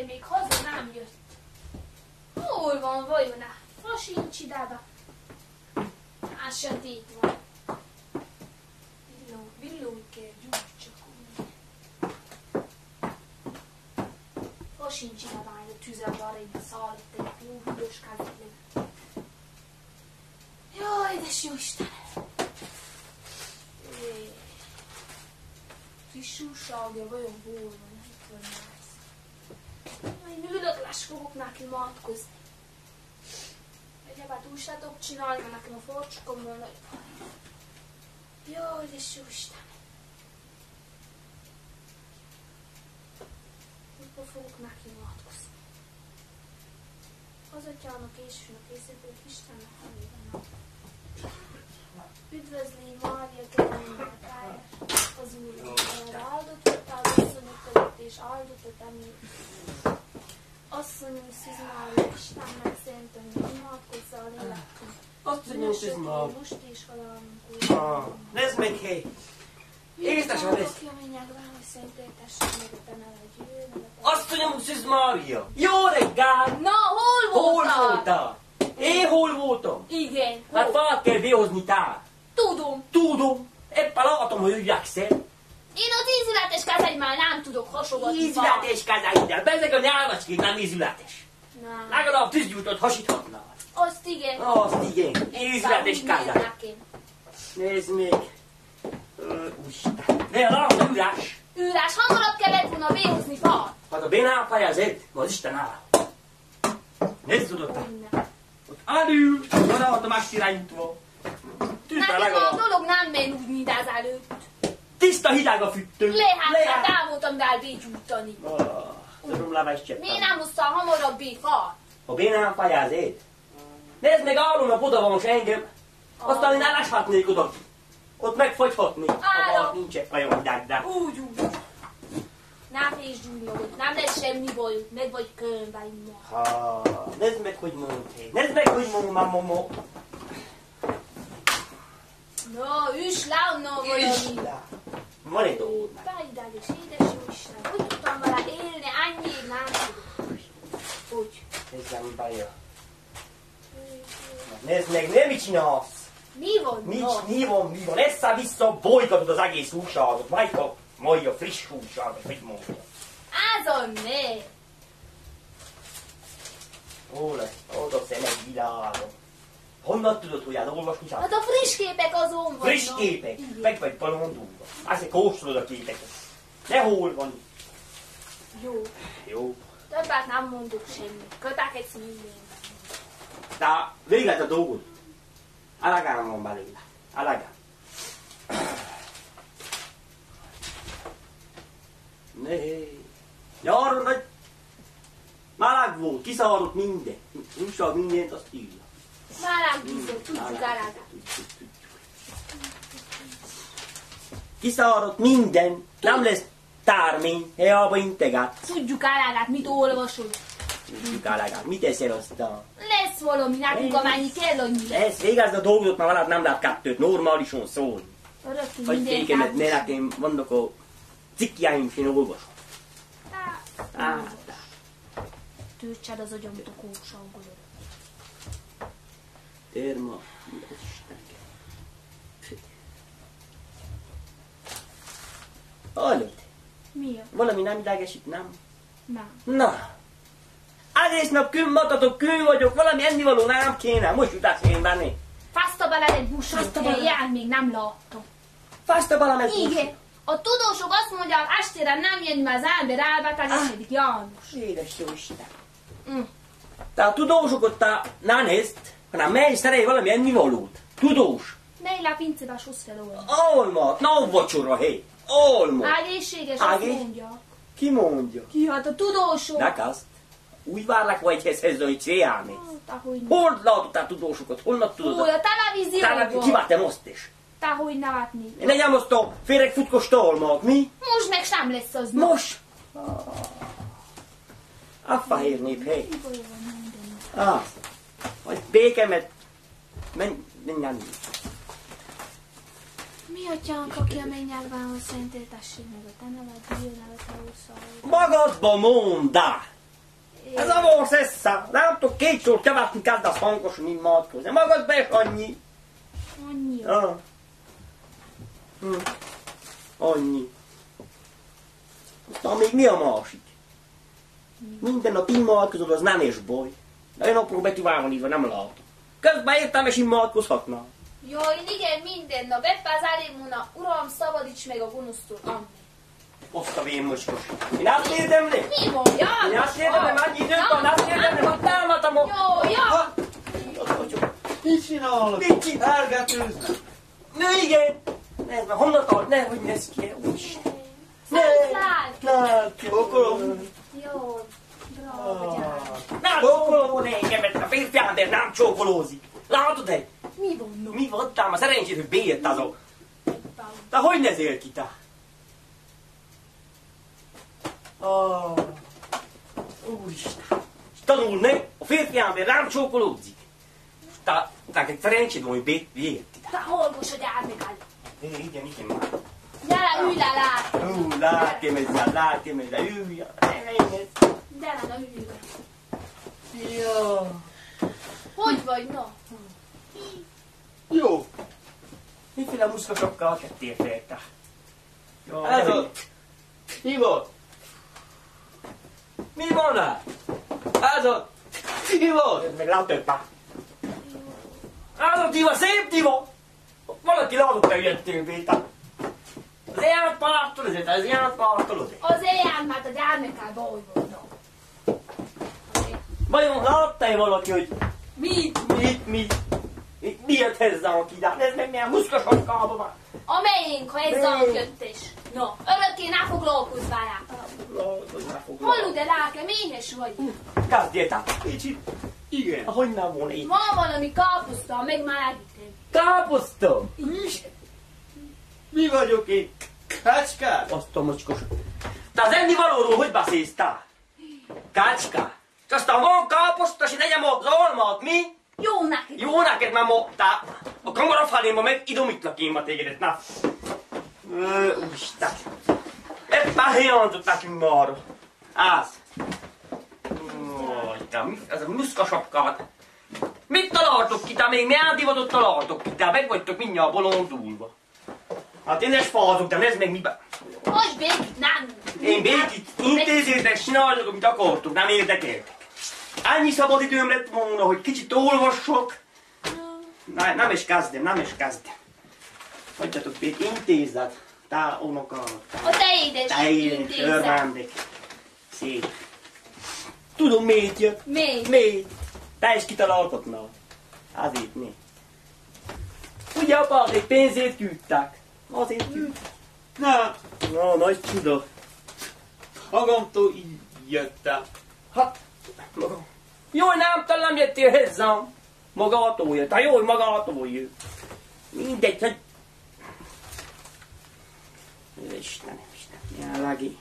még haza nem jött. Hol van vajon? Ha sincs idába. Már sötét van. Villót kell gyújtsakulni. Ha sincs idába, hogy a tüzel arra egy szállott egy jó hűvös kázetlő. Jaj, édes jó Isten! Frissúságja vajon hol van? Itt van már. Én ülök, lesz fogok neki matkozni. Egyébként úgy se tudok csinálni, mert nekem a farcsukomból nagy baj. Jaj, édes jó Isten! Mikor fogok neki matkozni? Az atyának és fűnök észépők Istennek nevében. Üdvözlégy Mária, kegyelmének az Úr, áldott voltál asszonyok között, és áldott a te mély. Asszonyom, Szűz Mária, Istennek szentünk, imádkozzál a lélekünk. Asszonyom, Szűz Mária. Most és halálunk. Nézd meg, hé! Észtesen lesz! Aki a mennyekben, hogy szentéltessék meg a te neved, Asszonyom, Szűz Mária! Jó reggel! Na, hol voltál? Hol voltál? Én hol voltam? Igen. Hát fel kell behozni tál. Tudom. Tudom. Éppen látom, hogy ügyekszel. Én az ízületes kezegymel nem tudok hasogatni. Ízületes kezeiddel. Bezeg a nyálvacskét nem ízületes. Nem. Legalább tűzgyújtót hasíthatnál. Azt igen. Azt igen. Ízületes kezek. Nézd még. Úristen. De látom, üres. Üres, hamarabb kellett volna behozni fát. Hát a bénál fejezed, az Isten áll. Nézd oda. Ott elül, van más irányítva. Nekem a dolog nem ment úgy, mint az előtt. Tiszta hideg a fűtő. Lehet, el voltam rá bégyújtani. Tudom, leves cseppem. Miért nem hoztál hamarabb fát? A bénál fejezed. Nézd meg, állónap oda van most engem. Aztán én eleshetnék oda. Ott megfagyhatnék. Ha nincs olyan hideg, de... Úgy. Nem félsz gyújjogot, nem lesz semmi bajod, meg vagy könyvben imma. Nézd meg, hogy mond. Nézd meg, hogy mond, mamma. Na, üss le onnan valami. Van egy dolog. Beideg és édes jó Isten, hogy tudtam vele élni, annyit nem tudok. Úgy. Nézd meg, bejön. Nézd meg, nem mit csinálsz? Mi van? Mi van? Össze-vissza bolygatod az egész húságot. Majd a friss húságot, hogy mondja. Azon ne! Oda szemek világon. Honnan tudod, hogy elolvasni? Hát a friss képek azon vannak. Friss képek? Meg vagy balondulva. Azért kóstolod a képeket. De hol van? Jó. Többet nem mondok semmit. Kötek mindenben. De véglet a dolgod. Elegem van belőle. Elegem. Nyáron nagy meleg volt, kiszárott minden. Újság mindent, azt írja. Meleg bizony, tudjuk elegem. Kiszárott minden, nem lesz tármény, helyába integet. Tudjuk elegem, mit olvasod. Tudjuk elegem, mit eszel aztán? Lesz valami, nekünk amennyi kell annyi. Ez végezd a dolgot, mert veled nem lehet kettőt normálisan szólni. Örökké Vagy mindent tékemet, ne nekem vannak a cikkjáim, és én olvasom. Töltsed az agyamot a kósangolod. Terma. Hallod? Mi? Valami nem idegesít, nem? Nem. Na. Egész nap matatok, kő vagyok, valami ennivaló nem kéne. Most jutás én benni. Faszta bele egy buszot, jár még nem láttam. Faszta bele meg Igen. A tudósok azt mondják, estére nem jön, mert az ember elbetegesedik, János. Édes jó Isten. Te a tudósokat ne nézd, hanem mely szerelj valami ennivalót. Tudós. Mely le a pincébe hoz fel olyan. Almat, na vacsora, hé. Almat. Egészséges, azt mondja. Ki mondja? Ki, hát a tudósok. Nekaszt. Úgy várlak vagy ehhez, hogy céljámész. Tahogy Hol látottál tudósokat? Honnan tudod? Hol, a televízióban. Kivágtam azt is. Tahogy ne látni. Én nem azt a féregfutkos talmat, mi? Most meg sem lesz az. Most? A fehér nép, hely. Hogy békemet... Nem. Mi atyánk, aki a mennyekben van, szentéltessék meg a te neved, jöjjön el a te országod. Magadba mondd! Ez a vorsz essa. Nem tudok két sort kevetni, kezdesz hangosan így matkozni. Magad be is annyi. Annyi. Ah. Annyi. Aztán még mi a másik? Minden nap imádkozol, az nem is baj. De én apró betű van írva, nem látom. Közben értem, és imádkozhatnál. Jaj, igen, minden nap. Ebben az Álémóna, Uram, szabadíts meg a gonosztól. Amen. Azt a vénmocskos. Én azt érdemlem? Mi mondja? Én azt érdemlem, annyi időt van, azt érdemlem, hogy támadtam a... Jó, jó. Mit csinálok? Mit csinál? Árgatőznek. Na igen. Nézd meg, honnan tart, nehogy nézz ki. Úristen. Lát. Okolom. Jó. Bravo, gyár. Nem csókoló engemet, a férfi ember nem csókolózik. Látod-e? Mi van, no? Mi van tám? A szerencsét, hogy bejött azok. De hogy nezél ki, te? Úristen. Tanulni, a férfi ember nem csókolózik. Tehát egy szerencsét van, hogy bejött ide. Te hallgass a gyármekál. Igen. Gyere, ülj le, lát. Látom ezzel, ülj. Gyere, na, ülj le. Jó. Hogy vagy, no? Jó. Miféle muszkasokkal kettél félte? Ez a... Mi volt? Mi van rá? Ez a... Mi volt? Ez meg látod már. Ez a diva, szép diva! Valaki látott, hogy jöttél, Béta. Az ilyen pártolod, az ilyen pártolod. Az éjjel, mert a gyármekál baj volt, no. Vajon látta-e valaki, hogy Mit? mi jött hozzánk ide? Ez meg milyen muszkasokkal van. Amelyen, ha ez a jöttés. No, örökké ne foglalkozz vele. Hallod, de lelkem, éhes vagy. Kezdjél, Kicsit. Igen. ahogy nem volna itt. Van valami káposzta, meg már elvittem. Káposzta! Mi vagyok én? Kácskát? Azt a mocskos. Te az ennivalóról hogy beszélsz, te? Kácska. És aztán van káposzta, és negyem az almát, mi? Jó neked. Jó neked már ma, te a kamara felémba meg idomítlak én ma tégedet, na. Úristen. Éppen hiányzott nekünk már. Az. Ez a muszkasapkát. Mit találtok ki, te még milyen divatot találtok ki, te meg vagytok mindjárt bolondulva. Hát én is fázok, de nézd meg miben. Most békít, nem. Én békit intézétek, csinálok, amit akartok, nem érdekeltek. Annyi szabad időm lett volna, hogy kicsit olvassok. Nem is kezdem. Hagyjatok bék, intézet. Te unokám. A te édes intézet. Örvendek. Szép. Tudom, miért jött. Miért? Te is kitaláltatnál. Azért mi. Ugye apádék pénzét küldtek. Azért küldtek. Nem. Na, nagy csuda. Magamtól így jöttem. Hát, maga. Jó, hogy nem jöttél hozzám. Magától jött. Hát jó, hogy magától jött. Mindegy, hogy... Istenem. Jállági.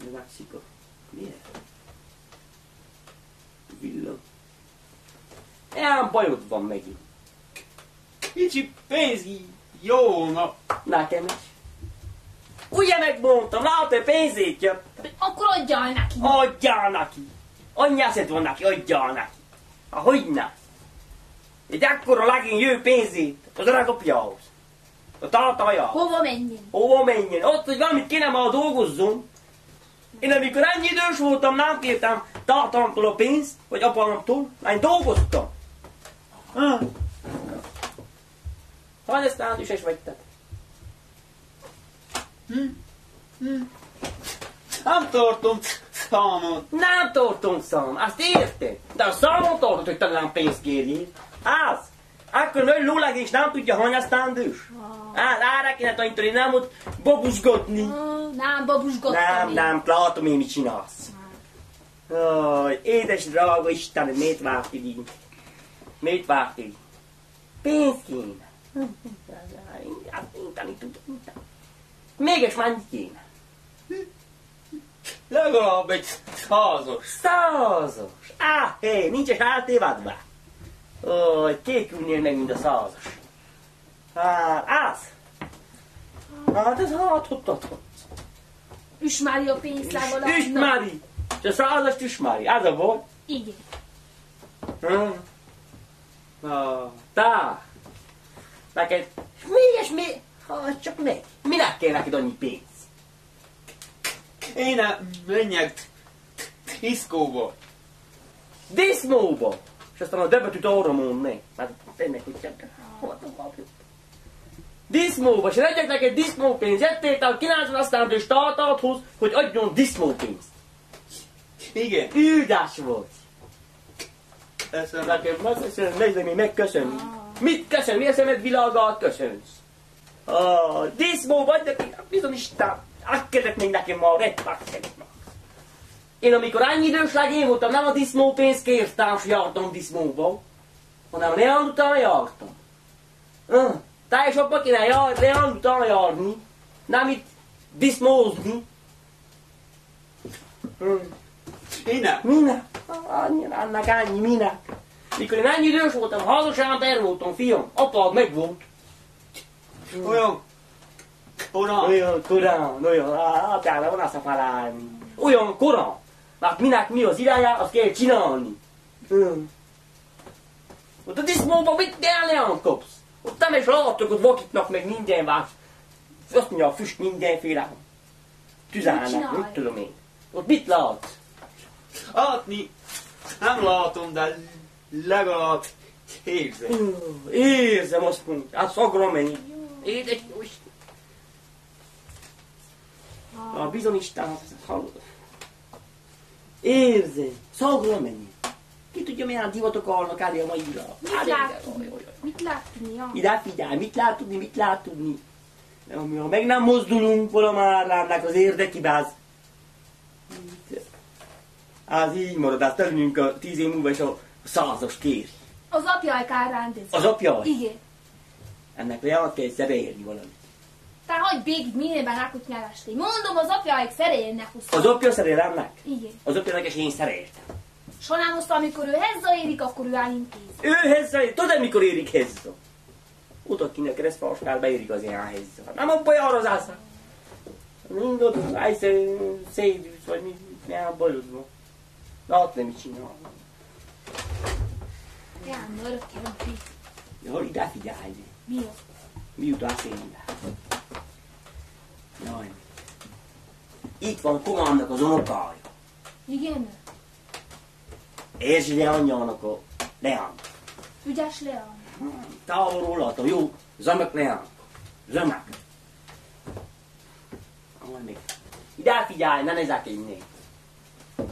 Növekszik a... Miért? Villa. Ilyen bajod van megint. Kicsi pénz jó, na. Nekem is. Ugye megmondtam, látod, pénzét jött. Akkor adjál neki. Adjál neki. Annyi eszed van neki, adjál neki. Hogyne. Egy akkora legény jő pénzét az öreg apjához. A tátajához. Hova menjen? Ott, hogy valamit kéne már dolgozzon. Én amikor ennyi idős voltam, nem kértem tátamtól a pénzt, vagy apámtól, én dolgoztam. Hogy ezt nem is vagy te? Nem tartom számon. Nem tartom számon, azt érted? De a számon tartod, hogy talán pénzt kérjél. Az. Akkor nagy lólegés nem tudja hanyasztandős. Ára kéne tanítani, nem ott babusgatni. Nem babusgatni. Nem, látom én mit csinálsz. Édes drága Istenem, miért vártid így? Miért vártid így? Pénz kéne. Én tudom. Mégis mennyit kéne? Legalább egy 100-os. 100-os? Hé, nincs is eltévedve. Kékülnél meg, mint a 100-as. Az? Hát ez hogy adhatsz. Üsmári a pénztával. Üsmári! És a százast ismeri, az a volt. Igen. Tá. Neked, mi? Csak meg. Minek kell neked annyi pénz? Én menjek diszkóba. Diszmóba! És aztán a debetűt arra mondni. Hát tényleg, hogy csak hova tovább. Diszmóba, és legyek neked diszmópénz. Jöttél a 90 aztán startathoz, hogy adjon diszmópénzt. Igen. Üldás volt. Köszönöm. Nekem nézzem, én megköszönni. Mit köszön? Mi a szemed világát köszönsz? Diszmóba adjak, bizony Isten. Azt kellett még nekem ma a redpack. Én amikor annyi idős én voltam, nem a diszmópénzt kértem, és jártam diszmóba, hanem Leon után jártam. Teljesabban kéne Leon után járni, nem itt diszmózni. Minek? Minek? Annak annyi, minek? Mikor én annyi idős voltam, házas ember voltam, fiam, apád meg volt. Olyan korán. Olyan korán, apád, van azt a falálni. Olyan korán. Mert minek mi az irányá, azt kell csinálni. Ott a diszmóban mit Leon kapsz? Ott nem is látok, ott vakitnak meg minden vás. Azt mondja, a füst mindenféle. Tüzelnek, mit tudom én. Ott mit látsz? Látni nem látom, de legalább érzem. Érzem, azt mondja. Hát szagra mennyi. Édes jó Isten. Bizony Isten, hallod. Érzem, szagra mennyi. Ki tudja, milyen divatok állnak elé a maira. Mit lát tudni, ja? Ide figyelj, mit lát tudni. Ha meg nem mozdulunk valamárlámnak az érdekibe, az így marad, azt elmegyünk a 10 év múlva, és a 100-as kér. Az apjaj kell rendezni. Az apjaj? Igen. Ennek lehet kell szerelni valamit. Te hagyd végig mindenben akut nyelesté. Mondom, az apjaik szereljenek hozzá. Az apja szerel ennek? Igen. Az apjának és én szereltem. Sonán azt, amikor ő hezzaérik, akkor ő elintéz. Ő hezza, tudod mikor érik hezza? Utat kinek keresztfalskál beérik az ilyen hezza. Nem abban jár az ászá. Mindot, egyszer szédűsz, vagy mi a bajodva. Hát nem mit csinál. Ján, örökké van ki. Jól ide figyelj. Mi az? Mi jut a szénbe? Jaj. Itt van Kománnak az unokája. Igen? Érzsi anyjának a Leán. Ügyes Leon. Távolról látom, jó? Zömök Leán. Zömök. Még. Ide figyelj, ne nézzek innen.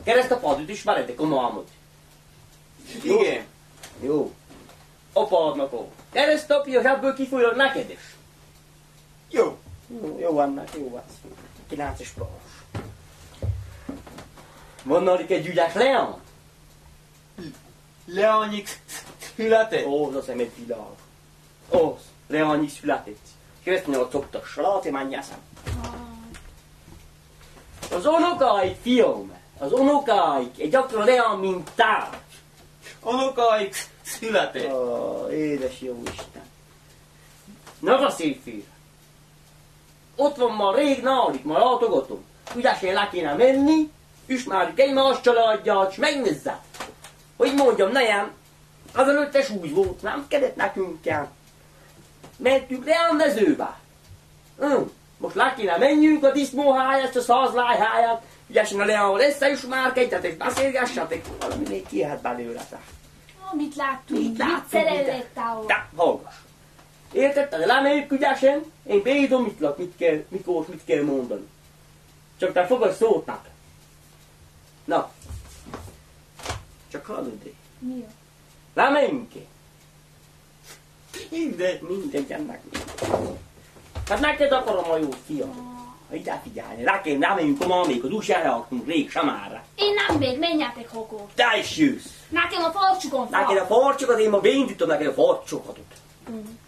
Keresztapádot ismered, Komámot? Igen. Jó. Apádnak a keresztapja, és ebből kifolyod neked is. Jó. Jó vannak, jó van. 9-es pás. Van náluk egy ügyes Leán? Leányik született. Ó, az nem egy világ. Ó, Leányik született. Keresztanyag szokta saláti mennyeszem. Az unokáik, fiam, az unokáik, egy akkora Leán, mint te. Unokáik született. Ó, édes jó Isten. Na, a szép fiú. Ott van ma rég náluk, ma látogatom. Ügyesen le kéne menni, ismerjük egymás családját, és megnézzet. Hogy mondjam, nejem, azelőtte súly volt, nem kellett nekünk kell. Mentünk le a mezőbe. Most le kéne menjünk a diszmóháját, a 100 lájháját, ügyesen a Leánval összeismerkedjetek, beszélgessetek, valami még kijöhet belőletek. Mit láttunk? Mit láttunk, Mit szerelett ahol? Te, hallgass. Érted? Lemegyünk ügyesen, én beírom, mit kell mondani. Csak te fogad szót nekem. Na. Csak hallod én. Mi az? Lemegyünk ki. Mindegy. Ennek. Hát neked akarom a jó fiam. Ha ide figyelni, rámegyünk a mamékhoz, úgy se leaktunk rég samára. Én nem még, menjetek hokor. Te is jössz. Nekem a farcsukon Neked a farcsokat, én ma beindítom neked a farcsokat.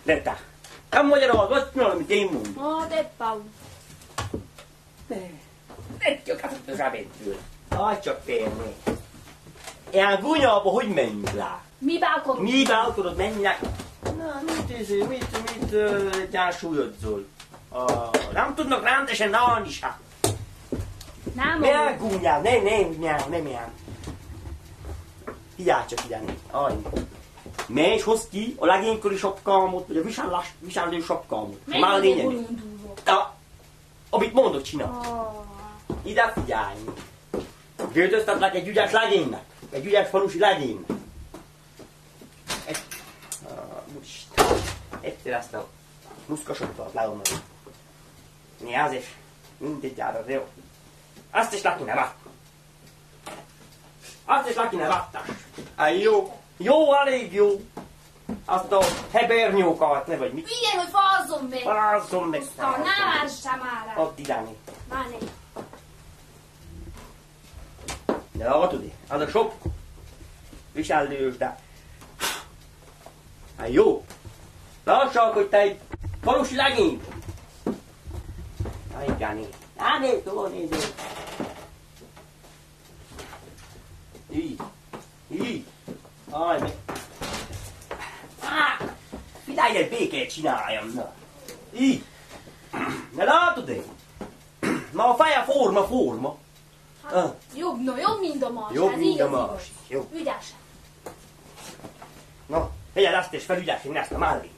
De te. Nem magyaráz, azt csinál, amit én mondom. De Paul. Ne csak az ebédtől. Hagyj csak félni. Ilyen gunyába hogy menjünk rá? Mibe akarod? Mibe akarod menni? Na, mit gyársúlyodzol? Nem tudnak rendesen állni se. Nem Ne gúnyál, nem. Figyelj csak ide, aj. Menj, hozd ki a legénykori sapkámot, vagy a viselő sapkámot. Már a lényeg. Amit mondok, csinál. Ide figyelj. Győztetlek egy ügyes legénynek. Egy ügyes falusi legénynek. Egyszer ezt a muszkasodtat leomlom. Mi az is? Mindegy jár, jó. Azt is le kéne látni. Azt is le kéne látni. Jó. Jó, elég jó. Azt a hebernyókat, ne vagy mit. Figyelj, hogy fázzon meg. Fázzon meg. Aztán ne lássam már rá. Add idáni. Már ne. De látod, az a sok viselős, de... Hát jó. Lássak, hogy te egy falusi legény. Igen, nézd, hol nézd. Így. Aj, meg. Figyelj, egy békét csináljam, na. Így. De látod én? Ma a feje forma. Hát, jobb mint a más. Jobb, ez mint a igaz, más. igaz. Jó. Ügyesen. Na, vegyed ezt és fel ügyesen ezt a mellé.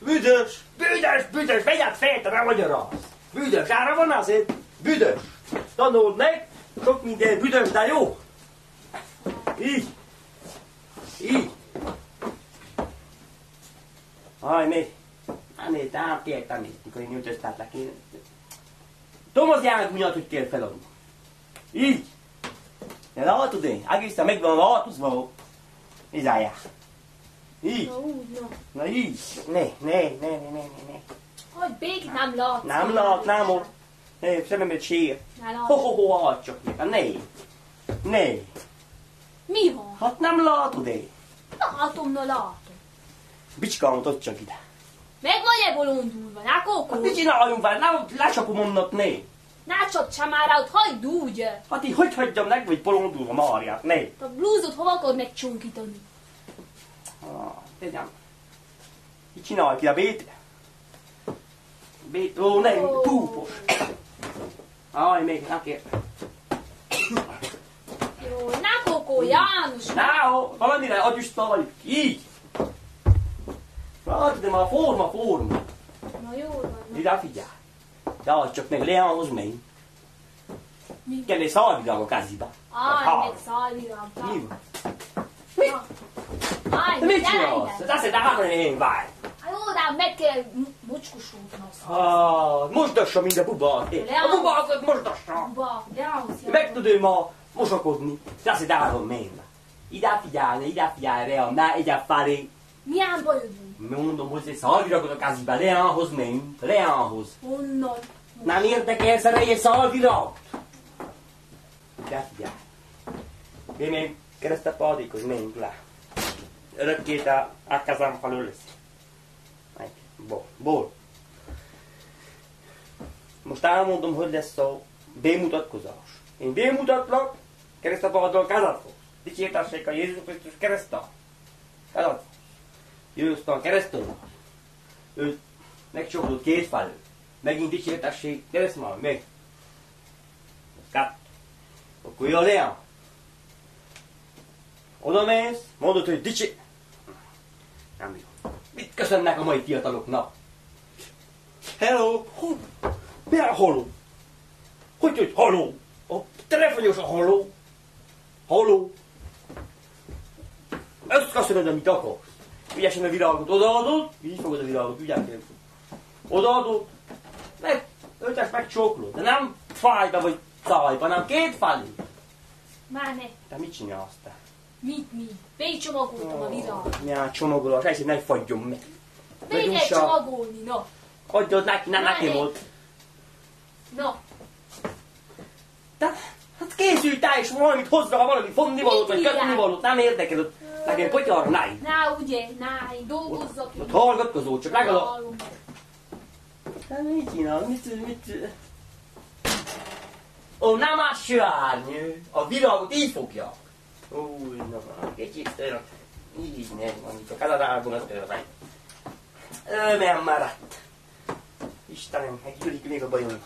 Büdös, vegyed fel, te nem magyaráz. Büdös, ára van azért. Büdös. Tanuld meg, sok minden büdös, de jó. Így. Aj, mi? Nem kértem, mikor én üldöztetlek. Tomazjának miatt, hogy kér feladni. Így. De látod én, egészen megvan változva. Izájál. Így. Na úgy, na. Na így. Ne. Hogy békét nem látsz. Nem ott. Szememet sír. Ne látsz. Ho, hadd csak meg. Ne. Mi van? Hát nem látod én. Látom. Bicskámot ott csak ide. Meg vagy-e bolondulva? Ne Hát kókó? mit csináljunk vele? Nem lecsapom onnan, ne. Ne csapd már rá, hagyd úgy. Hát így hogy hagyjam meg, vagy bolondulva Máriát, ne. A blúzot hova akarod megcsonkítani? Tegyem. Így csinálj ki a bét. Ó, nem, púpos. Aj, még nem kér. Jó, ne kókó, János. Valamire adjusztaljuk. Így. Hát, de már forma. Na jól van. Ide figyelj. De csak meg Leánhoz megy. Mi? Kell egy szalvirág a káziba. Aj, meg szalvirág. Mi van? Aj, De mit csinálsz? Ez azt hiszem, hogy én vágy. Jó, de meg kell mocskosódni. Mosdassa mind a bubát. A bubákat mosdassa. Meg tudod ma mosakodni. De azt hiszem, hogy én. Ide figyelj, Leán, ne ide felé. Milyen bajod van? Mondom, hogy egy szalvirágot a káziba. Leánhoz menj. Leánhoz. Honnan? Nem érdekel szerelj egy szalvirágot. Ide figyelj. Én még keresztapádékhoz menjünk le. Örökkét a kezem felől lesz. Ból. Most elmondom, hogy lesz a bemutatkozás. Én bemutatlak, keresztapádról kezet fogsz. Dicsértessék a Jézus Krisztus keresztál. Kezet fogsz. Jössz a keresztől. Őt megcsokolod két felől. Megint dicsértessék, keresztmál, meg. Kettő. Akkor jön Leán. Oda mész, mondod, hogy dicsi... Nem jó. Mit köszönnek a mai fiataloknak? Hello! Milyen haló? Hogy haló? A telefonos a haló? Haló? Ezt köszönöd, amit akarsz. Ügyesen a virágot odaadod, így fogod a virágot, ügyesen. Odaadod, meg ötes megcsóklod, de nem fájba vagy cájba, hanem két felé. Már ne. Te mit csinálsz te? Mit? Becsomagoltam a virágot. Milyen csomagolás, ezért ne fagyjon meg. Be kell csomagolni, na. Adjad neki, nem neki volt. Na. De, hát készülj te is valamit hozzá, valami fonnivalót, vagy kötnivalót, nem érdekel. Nekem potyarra, ne. Na ugye, én dolgozzak. Ott hallgatkozó, csak legalább. De mit csinál, mit? Ó, nem más sárnyő, a virágot így fogja. Új, na, kicsit török. Így nem van, itt a Kanadában a törvény. Nem maradt. Istenem, egy gyűlik még a bajom.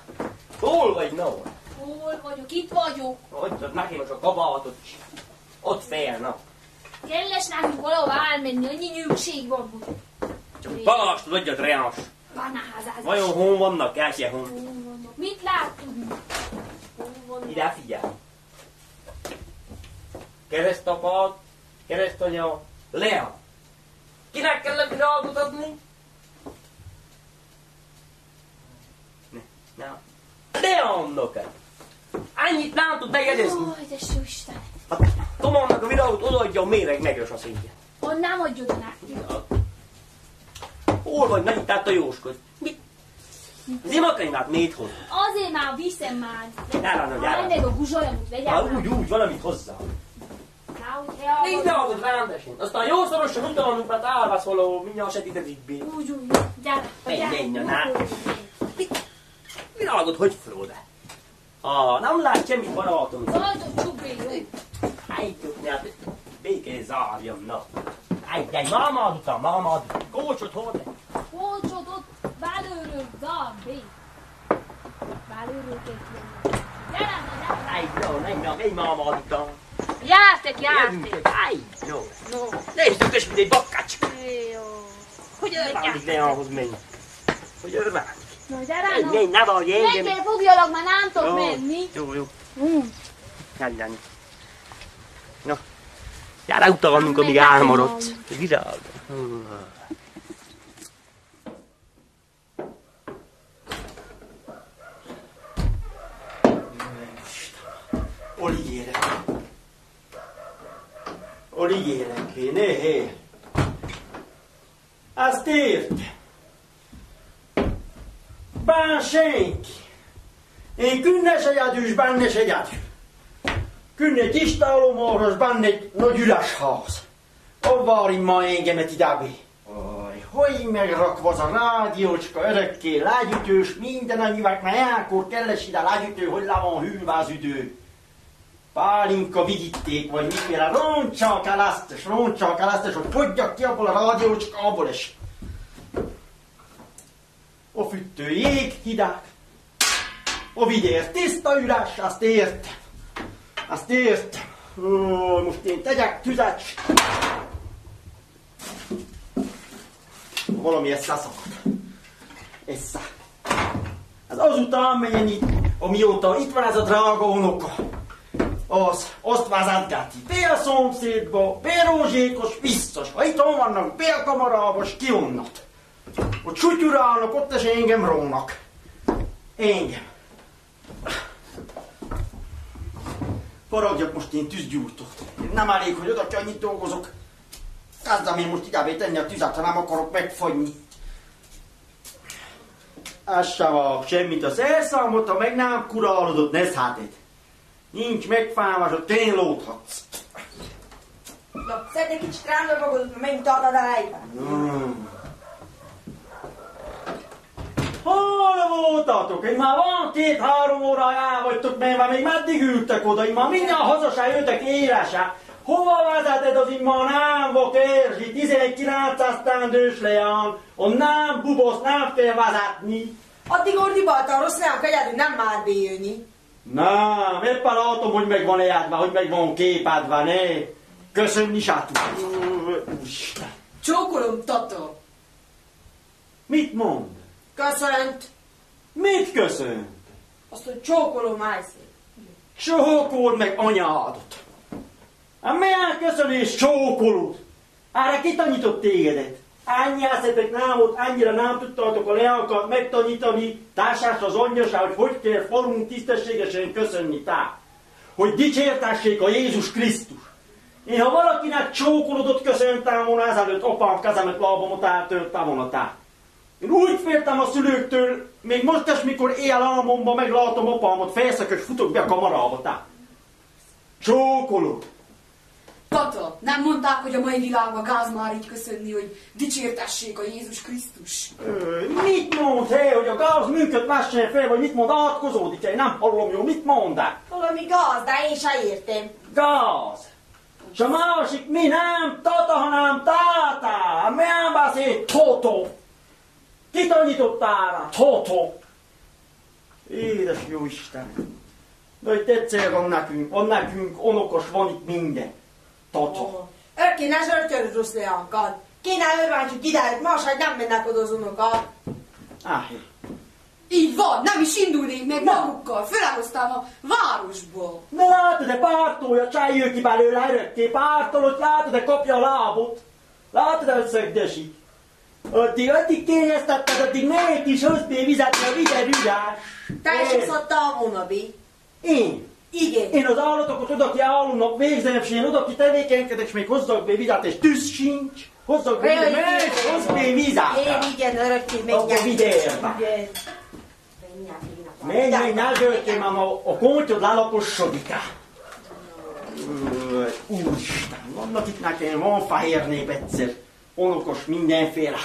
Hol vagy, no? Hol vagyok? Itt vagyok. Ott neki most a kabátot is. Ott fél, na. Kelles nekünk valahol elmenni, annyi nyűgség van. Csak Balástod adjad reás. Panázás. Vajon hon vannak? Elkje hon. Hol vannak? Mit láttunk? Hol vannak? Ide figyelj. Keresztapád, keresztanya, Lea. Kinek kellett virágot adni? Ne. Leannak! Annyit nem tud megedezni. Jaj, de jó Isten. Hát Tomának a virágot odaadja a méreg megös a szintje. On nem adja oda neki. Hol vagy? Menj tehát a jóskod. Mit? Az imakönyvát miért hoz? Azért már viszem már. Gyere. Meg a guzsolyamot vegyem Hát már. úgy, valamit hozzá. Négy virágot rendesen. Aztán jó szorosan utalunk, mert állvász valahol, mindjárt se titetikbé. Úgy, gyere. Menj, na. Virágot hogy földe? Nem lát semmit barátom. Zaldog csubé, jó? Hát, békén zárjam, na. Mámád után, kócsot hol? Kócsod ott belőről, Zambé. Belőről kétlen. Gyere, Jó, menj mámád után. Jártek. Jó. Nézd, ütös, mint egy bakkácska. Jó. Hogy örválik Leához menj. Hogy örválik. Na, gyere, Menj, ne vagy engem. Menjél, fogjalak, már nem tudok menni. Jó. Gyere. Na. Gyere utalannunk, amíg elmaradsz. Virág. Oligérek, né. Azt ért. Bán senki. Én künne se jadűs, benne se jadű. Künne tisztálomorros, benne egy nagy üres ház. Avvárim ma engemet idabé. Hogy megrakva az a rádiócska, örökké, lágyütős, minden annyival, mert ilyenkor kelles ide lágyütő, hogy le van hűlve az üdő. Pálinka vigitték, vagy miféle, roncsák el azt, hogy podjak ki abból a rádiócskaból is. A fűtő jég, hideg, a vidér tiszta üres, azt értem. Most én tegyek tüzet. Valami összeszakad. Ez azután menjen itt, amióta itt van ez a drága unoka. Azt vezetgeti. Bél szomszédba, bél rózsékos, biztos. Ha itt vannak bél kamarába, s ki onnat. Ott sutyurálnak, ott is engem rónak. Engem. Faragjak most én tűzgyújtót. Nem elég, hogy oda annyit dolgozok. Kezdem én most idávé tenni a tüzet, ha nem akarok megfagyni. Ez se van semmit, az elszámot, ha meg nem kurálodott, nézd hátét. Nincs megfámás, hogy tényleg lódhatsz. Na, szedd egy kicsit rám a magadot, mert megint adod a helyben. Hol voltatok? Én már van 2-3 óra el vagytok, mert már még meddig ültek oda, én már mindjárt haza se jöttek élese. Hova vezeted az immár nem vok érzsi, 1900 tendős Leán, on nem bubosz, nem kell vezetni. Addig ordibálta a rossz leánk egyedül, nem már bejönni. Nem, éppen látom, hogy meg van ejádva, hogy meg van képedve, ne? Köszönni se tud. Csókolom, tata. Mit mond? Köszönt. Mit köszönt? Azt, hogy csókolom ájszét. Csókold meg anyádot. Hát milyen köszönés csókolod? Erre ki tanított tégedet? Annyi eszetek nem volt, annyira nem tudtátok a leánkat megtanítani, társásra az anyjasá, hogy kell falunk tisztességesen köszönni tá. Hogy dicsértessék a Jézus Krisztus. Én ha valakinek csókolodott köszöntem volna ezelőtt, apám kezemet, lábamot eltörtem volna tá. Én úgy féltem a szülőktől, még most is, mikor éjjel álmomban meglátom apámot, felszök és futok be a kamarába tá. Csókolod. Tata, nem mondták, hogy a mai világban gáz már így köszönni, hogy dicsértessék a Jézus Krisztus? Mit mond, hogy a gáz működ messen fel, vagy mit mond, átkozódik? Én nem hallom jó, mit mondák? Valami gáz, de én se értem. Gáz! S a másik mi nem tata, hanem tátá! Milyen beszél? Totó! Ki tanítottál rá? Totó! Édes jó Isten! De hogy tetszél van nekünk, onokos, van itt minden. Tata. Kéne zsörtjön ruszliánkat. Kéne örváncsuk ideért, máshogy nem mennek oda az unokat. Áhé. Így van, nem is indulnék meg magukkal, fölhoztam a városból. Na látod-e, pártolja, csájjön ki belőle örökké, pártolod, látod-e, kapja a lábot. Látod-e, hogy szögdösik. Addig kényeztetted, addig melyik is hozd vizet, mert vide rügyás. Te is szottál volna, Bi. Én? Igen. Én az állatokat oda ki állónak végzem, és én oda ki tevékenykedek, és még hozzak be vizet, és tűz sincs. Hozzak be vizet, és hozz be vizet. Én igen, örökké menjek. Akkor vidérbe. Menj, ne zsörtjél, már a kontyod lelaposodik el. Úristen, vannak itt nekem, van fehér nép egyszer. Onokos mindenféle.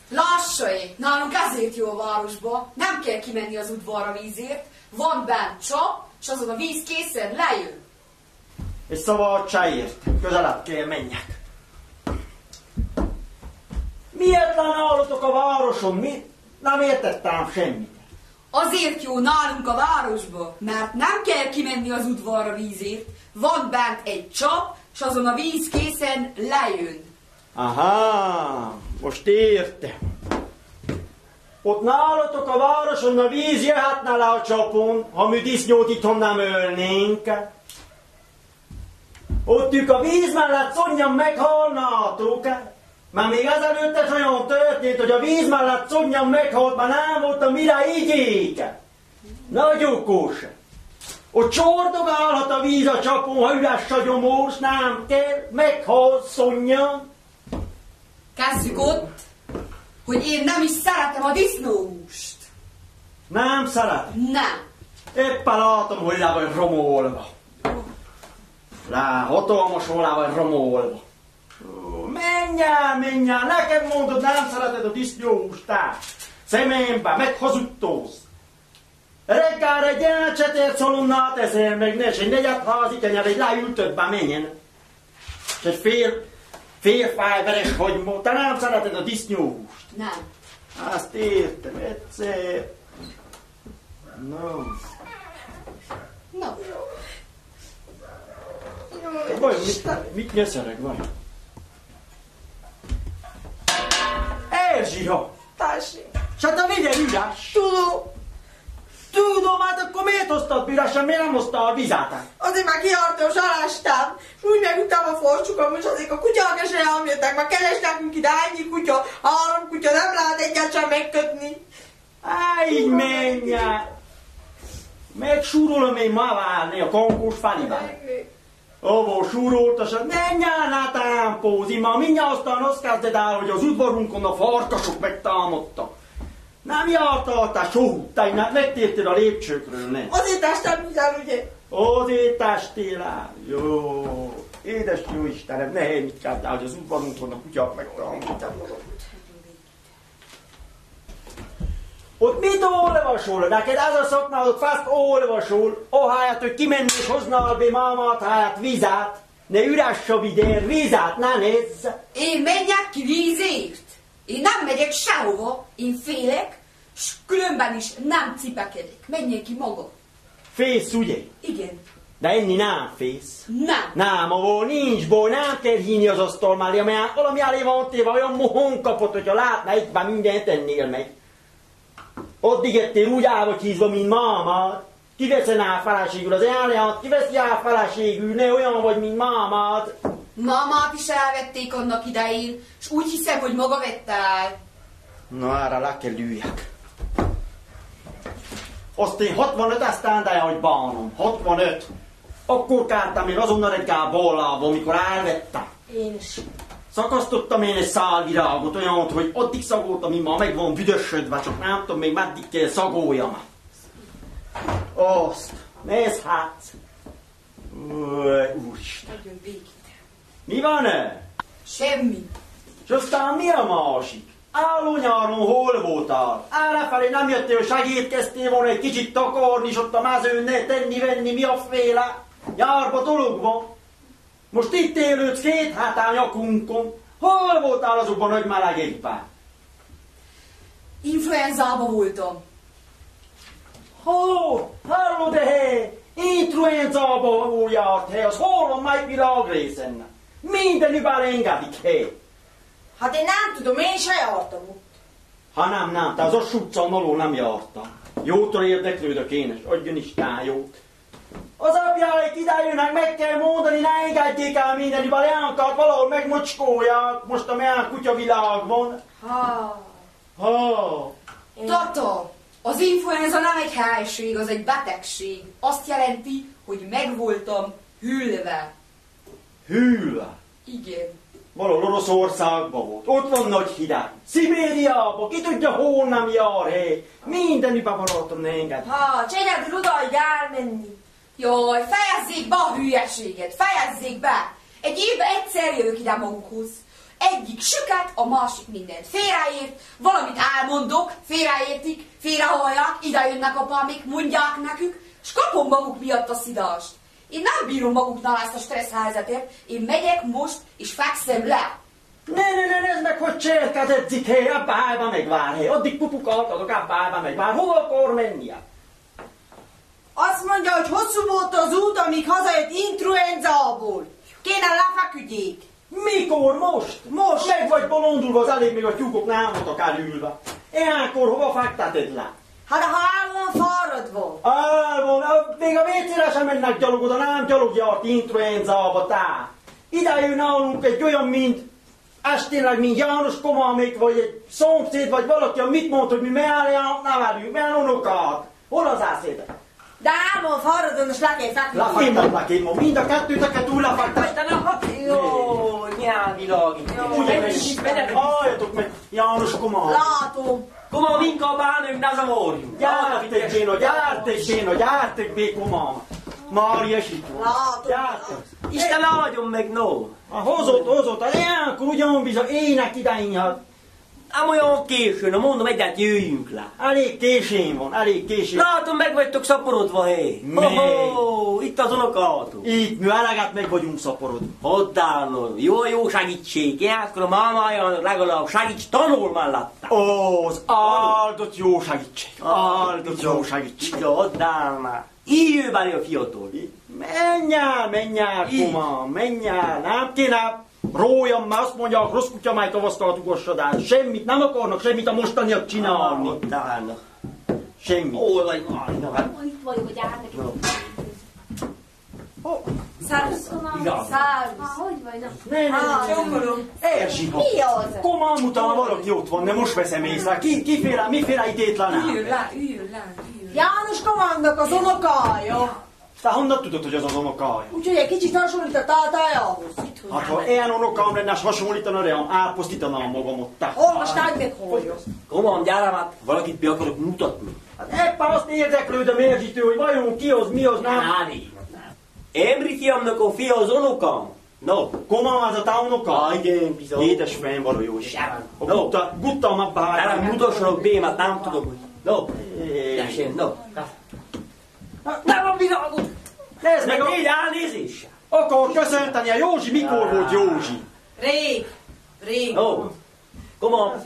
Lassaék, nálunk ezért jó a városba, nem kell kimenni az udvarra vízért, van bent csap, és azon a víz készen lejön. És szóval a csájért, közelebb kell menjek. Miért állatok a városon? Mi? Nem értettem semmit. Azért jó nálunk a városba, mert nem kell kimenni az udvarra vízért, van bent egy csap, és azon a víz készen lejön. Aha, most értem. Ott nálatok a városon a víz jöhetne le a csapon, ha mi disznót itthon nem ölnénk. Ott ők a víz mellett szonyan meghalnátok. Már még ezelőtt is olyan történt, hogy a víz mellett szonyan meghalt, már nem voltam mire igyék. Nagy okos. Ott csordogálhat a víz a csapon, ha üres a gyomors, nem kell, meghal szonyan. Kezdjük ott, hogy én nem is szeretem a disznóhúst. Nem szeret? Nem. Éppen látom, hogy le vagy romolva. Hatalmasan le vagy romolva. Menjál, neked mondod, nem szereted a disznóhúst, te. Szemembe, meghazudtózz. Reggelre egy elcsetért szalonnát eszel meg, és egy negyed házi kenyer, egy leültött be, menjen. És egy fél fájveres hagymó, te nem szereted a disznóhúst. Nem. Azt értem, egyszer. No. No. Vajon mit nyöszörög, vajon? Erzsia! Tessék. S hát a vigye üres! Tudom, hát akkor miért hoztad büresen, miért nem hoztál vizát? Azért már kihartós alástam, és úgy megüttem a forcsukom, és azért a kutyák is nem jöttek, már keres nekünk ide ennyi kutya, 3 kutya, nem lehet egyet sem megkötni. Így menjál! Megsúrolom én ma várni a kankós falival. Avó súroltasan, menjál át ámpózi, ma mindjárt aztán azt kezded el, hogy az udvarunkon a farkasok megtámadtak. Nem jártál, te sohú, te megtértél a lépcsőkről, ne? Azért testem minden, ugye? Azért testél el. Jó, édes jó Istenem, ne mit kezdál, hogy az udvarunkon a kutyák megtámadtak. Ott mit olvasol? Neked ez a szakmádod fast olvasol, ahelyett, hogy kimenni és hoznál be mámát, helyett vizet. Ne üres a vidér, vizet, ne nézz! Én menjek ki vízért. Én nem megyek sehova, én félek, s különben is nem cipekedek. Menjél ki maga. Fész, ugye? Igen. De enni nem fész. Nem. Nem, ahol nincs baj, nem kell hívni az asztal mellé, mert valami elé van téve, olyan mohon kapott, hogyha látna egyben mindent ennél meg. Addig ettél úgy el vagy hízva, mint mámád. Kiveszed el feleségül az eljárt, kiveszi el feleségül, ne olyan vagy, mint mámád. Mamát is elvették annak idején, és úgy hiszem, hogy maga vette el. Na, erre le kell üljek. Azt én 65 esztendel, hogy bánom. 65. Akkor kártam én azonnal egy gábollába, amikor elvettem. Én is. Szakasztottam én egy szálvirágot, olyan, hogy addig szagoltam, míg ma meg van büdösödve, csak nem tudom még meddig kell szagoljam. Azt, nézd hát! Úristen! Nagyon békít. Mi van-e? Semmi. És aztán mi a másik? Álló nyáron hol voltál? Errefelé nem jöttél, hogy segítkeztél volna egy kicsit takarni, és ott a mezőn ne tenni-venni, mi a féle? Nyárba dolog van. Most itt élődsz 2 hátán nyakunkon. Hol voltál azokban nagy melegekben? Influenzába voltam. Hallod-e? Influenzába járt hely, az hol van melyik világrészen? Mindenüben engedik hely. Hát én nem tudom, én se jártam ott. Ha nem, te az a succon alól nem jártam. Jótól érdeklődök én, és adjon Isten jót. Az apjáik idejönnek, meg kell mondani, ne engedjék el mindenüben, leánkat valahol megmocskólják, most a milyen kutyavilág van. Tata, az influenza nem egy helység, az egy betegség. Azt jelenti, hogy meg voltam hűlve. Hűlve? Igen. Valahol Oroszországban volt. Ott van nagy hideg. Szibériában, ki tudja, hol nem jár hely. Mindenüben barátom, ne engedj. Csenyed odaig elmenni. Jaj, fejezzék be a hülyeséget, fejezzék be! Egy évben egyszer jövök ide magukhoz. Egyik süket, a másik mindent félreért, valamit elmondok, félreértik, félrehallják, ide jönnek apámik, mondják nekük, s kapom maguk miatt a szidást. Én nem bírom maguknál ezt a stressz helyzetet, én megyek most, és fekszem le. Ne, nézd meg, hogy cserkededzik hely, abba állva megvár hely. Addig pupukat adok, abba állva megvár. Hova akar mennie? Azt mondja, hogy hosszú volt az út, amíg hazajött influenzából. Kéne lefeküdjék. Mikor? Most? Most. Meg vagy bolondulva, az elég még a tyúkok nem voltak elülve. Ilyenkor hova fekteted le? Hát ha el van fáradva. Még a WC-re sem mennek gyalog, oda nem gyalogjárt influenzába, tá. Ide jön nálunk egy olyan, mint esténleg, mint János Komámék, vagy egy szomszéd, vagy valaki, mit mond, hogy mi nevelünk, milyen unokát. Hol az ászédek? De el van fáradva, most le kell feküdni. Lefektem, mind a kettőteket túl lefektem. Jó, nyelvilágít. Halljatok meg, János Komám. Látom. Komám, inkább állnünk, ne zavarjunk. Gyártek bé, Komám. Mária Sikló. Látom. Gyártek. Isten áldjon meg, no. Hozott, ilyenkor ugyan bizony ének idején. Ám olyan későn, mondom, egyáltalán jöjjünk le. Elég későn van. Látom, meg vagytok szaporodva, hé. Itt az unokátok. Itt mi eleget meg vagyunk szaporodva. Hoddálnom, jó segítség. Ilyenkor a mámája legalább segíts tanul mellette. Az áldott jó segítség. Jó, hoddálmá. Íjőben a fiatal. Menj el, Komám, menj el. Nem kéne rójam, mert azt mondják, rossz kutya máj tavasztalt ugossodás. Semmit nem akarnak, semmit a mostaniak csinálni. Hoddálna. Semmit. Hol vagy, Mária? Itt vagyok, hogy jár nekik. Szervusz. Igaz. Hogy vagy? Csókolom. Erzsi, Mi az? Komám után valaki ott van, de most veszem észre. Miféle itétlen áll? Üljön le. János Komándnak az unokája. Te honnan tudod, hogy az az unokája? Úgyhogy egy kicsit hasonlít a tátájához. Hát ha ilyen unokám lenne, s hasonlítana rám, elpusztítanám magam ott. Olvasd meg, hol. Komám, gyere már, valakit be akarok mutatni. Hát éppen azt érdeklődöm, Erzsitő, hogy vajon ki az, mi az, nem? Emri fiamnak a fia az unokám. No. Komám, ez a te unoka? Igen, bizony. Édes fejem való jó is. No. Guttam abba. Erre mutassanak bémát, nem tudom, hogy... No. Tessék, no. Nem van világod! Nézd meg, Így elnézéssel. akar köszönteni a Józsi, mikor volt Józsi? Rég. No. Komám.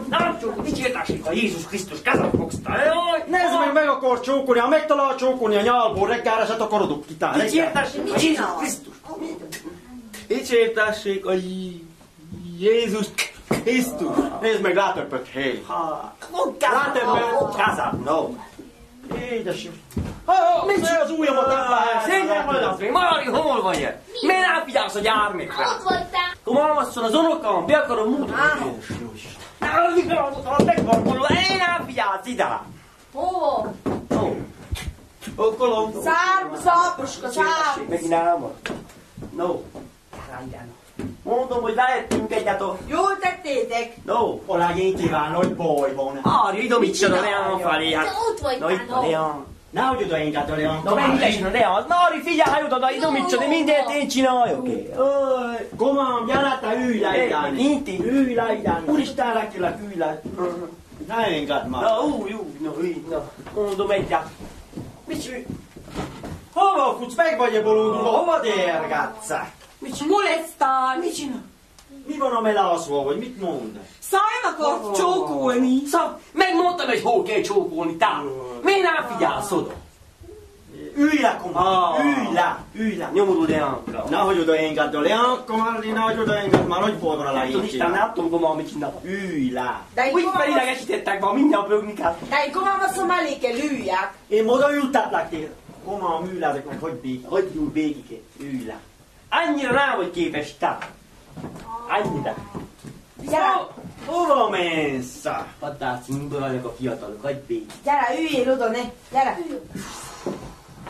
Nem tudom, dicsértessék a Jézus Krisztus kezet fogszta. Nézd meg akar csókolni, ha megtalál csókolni a nyálból, reggelre se takarodok ki tán. Dicsértessék a Jézus Krisztus. Dicsértessék a Jézus Krisztus. Nézd meg, látöpött hely. Látöpött kezet, no. Édes jó. Mit az ujjamat Szépen maradsz, Mári, hol vagy? Miért nem figyelsz a gyármékra? Ott voltál. Komám, asszony, az unokám, be akarom mutatni. Nem, megvarkoló, én nem figyelsz ide. Hol? Okkolom. Szárbusz, apuska, szárbusz. Megint elmar. No. Mondom, hogy lehettünk egyet a... Jól tettétek. No. Alágy én kíván, hogy baj van. Mária, idomítson a Leán felé. Te ott vagy, Na itt a Leán. Nehogy oda enged a Leán. Na menj lesen a Leán. Mári, figyelj oda, idomítson, de mindent én csináljuk. Komám, gyere te, ülj le idán. Inti. Ülj le idán. Úristen, lekélek, ülj le. Ne engedd már. Na, na. Mondom egyet. Hova futsz, meg vagy-e bolondulva, hova dérgatsz? Molesztál. Mi van a melászva, vagy mit mond? Száján akart csókolni. Szóval megmondtam, hogy hol kell csókolni, tám. Miért nem figyelsz oda? Ülj le, Koma! Ülj le! Nyomorul Leánka. Nehogy odaengedd a Leánka, nehogy odaengedd, már nagy boldra Nem tudom, Isten, leírtál. nem tudom, Goma, mit csinál. Ülj le! De én Úgy komám felidegesítettek ma, mindjárt bőgnikát. azt mellé kell üljek. Én oda ültetlek tél. Koma, ülj le, ezek meg hogy bék. Hogy ül békikét? Ülj le. Annyira rá vagy képes, tám. Annyira. Gyere, Hova mész? Vadászünkből vannak a fiatalok, hagyd békik. gyere, üljél oda, ne. Gyere.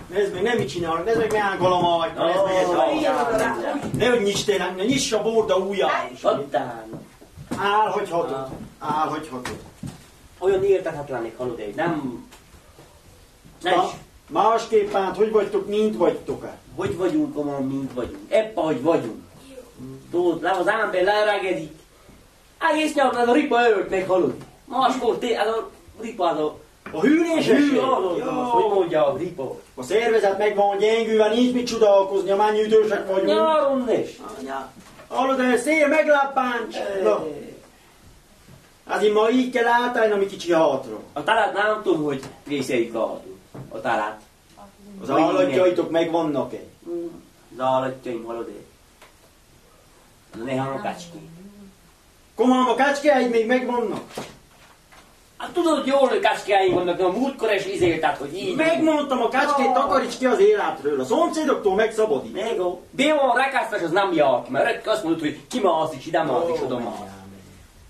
Nézd meg, nem mit csinálnak, nézd meg, mi ángolom a ajtó, nézd meg, ez Üljél oda rá. a... Nehogy nyisd tényleg, nyiss a borda ujját. Vadászunk. Áll, hogy hatod. Áll, hogy hatod. Olyan értetetlenek, hallod, hogy nem... Nem is. Másképpen, hát hogy vagytok, mint vagytok? Hogy vagyunk, Goma, mint vagyunk. Ebbe, hogy vagyunk. Tudod, le az ember leregedik. Egész nyelv, ez a ripa öltnek, hallod. Máskor, ez a ripa, az a... A hűléses? Hű, hallod, hogy mondja a ripa. A szervezet meg van gyengülve, nincs mit csodálkozni, a mennyi idősek vagyunk. Nyáron is. Hallod, ez szél meglappáncs. Na, azért ma így kell átállni, ami kicsi hátra. A talát nem tudom, hogy részeik a talát. Az állatjaitok megvannak-e? Az állatjaim, hallod, néha a kacski. Komám, a kácskáid még megvannak? Hát tudod jól, hogy kacskáim vannak, a múltkor is izéltát, hogy így. Megmondtam, a kácskét takaríts ki az életről, a szomszédoktól megszabadít. Nego. Be van rakasztás, az nem jár ki, mert azt mondod, hogy ki mászik, ide mászik, oda mászik.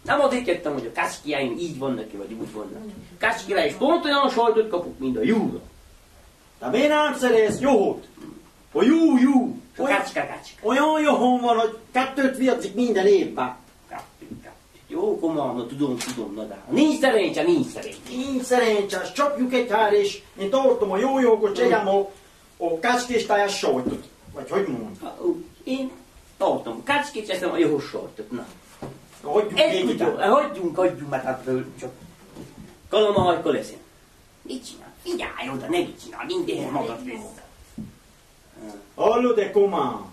Nem azért jöttem, hogy a kacskiáim így vannak ki, vagy úgy vannak. Kacskira is pont olyan sajtot kapok, mint a júra. De miért nem szerez jót? A jó. A kacska. Olyan jó van, hogy kettőt viadzik minden évben. Kettő. Jó, komám, tudom, na de. Nincs szerencse. Nincs szerencsés, csapjuk egy hár, és én tartom a jó jókot, csinálom a kácskéstájás sajtot. Vagy hogy mondjam? Én tartom. Kacskét eszem a jó sajtot, na. Hagyjuk Egy végig. kutyó, hagyjunk, mert hát csak kalamahajkol eszem. Mit csinál? Figyelj oda, ne mit csinál, minden magad vissza. Hallod-e, komám?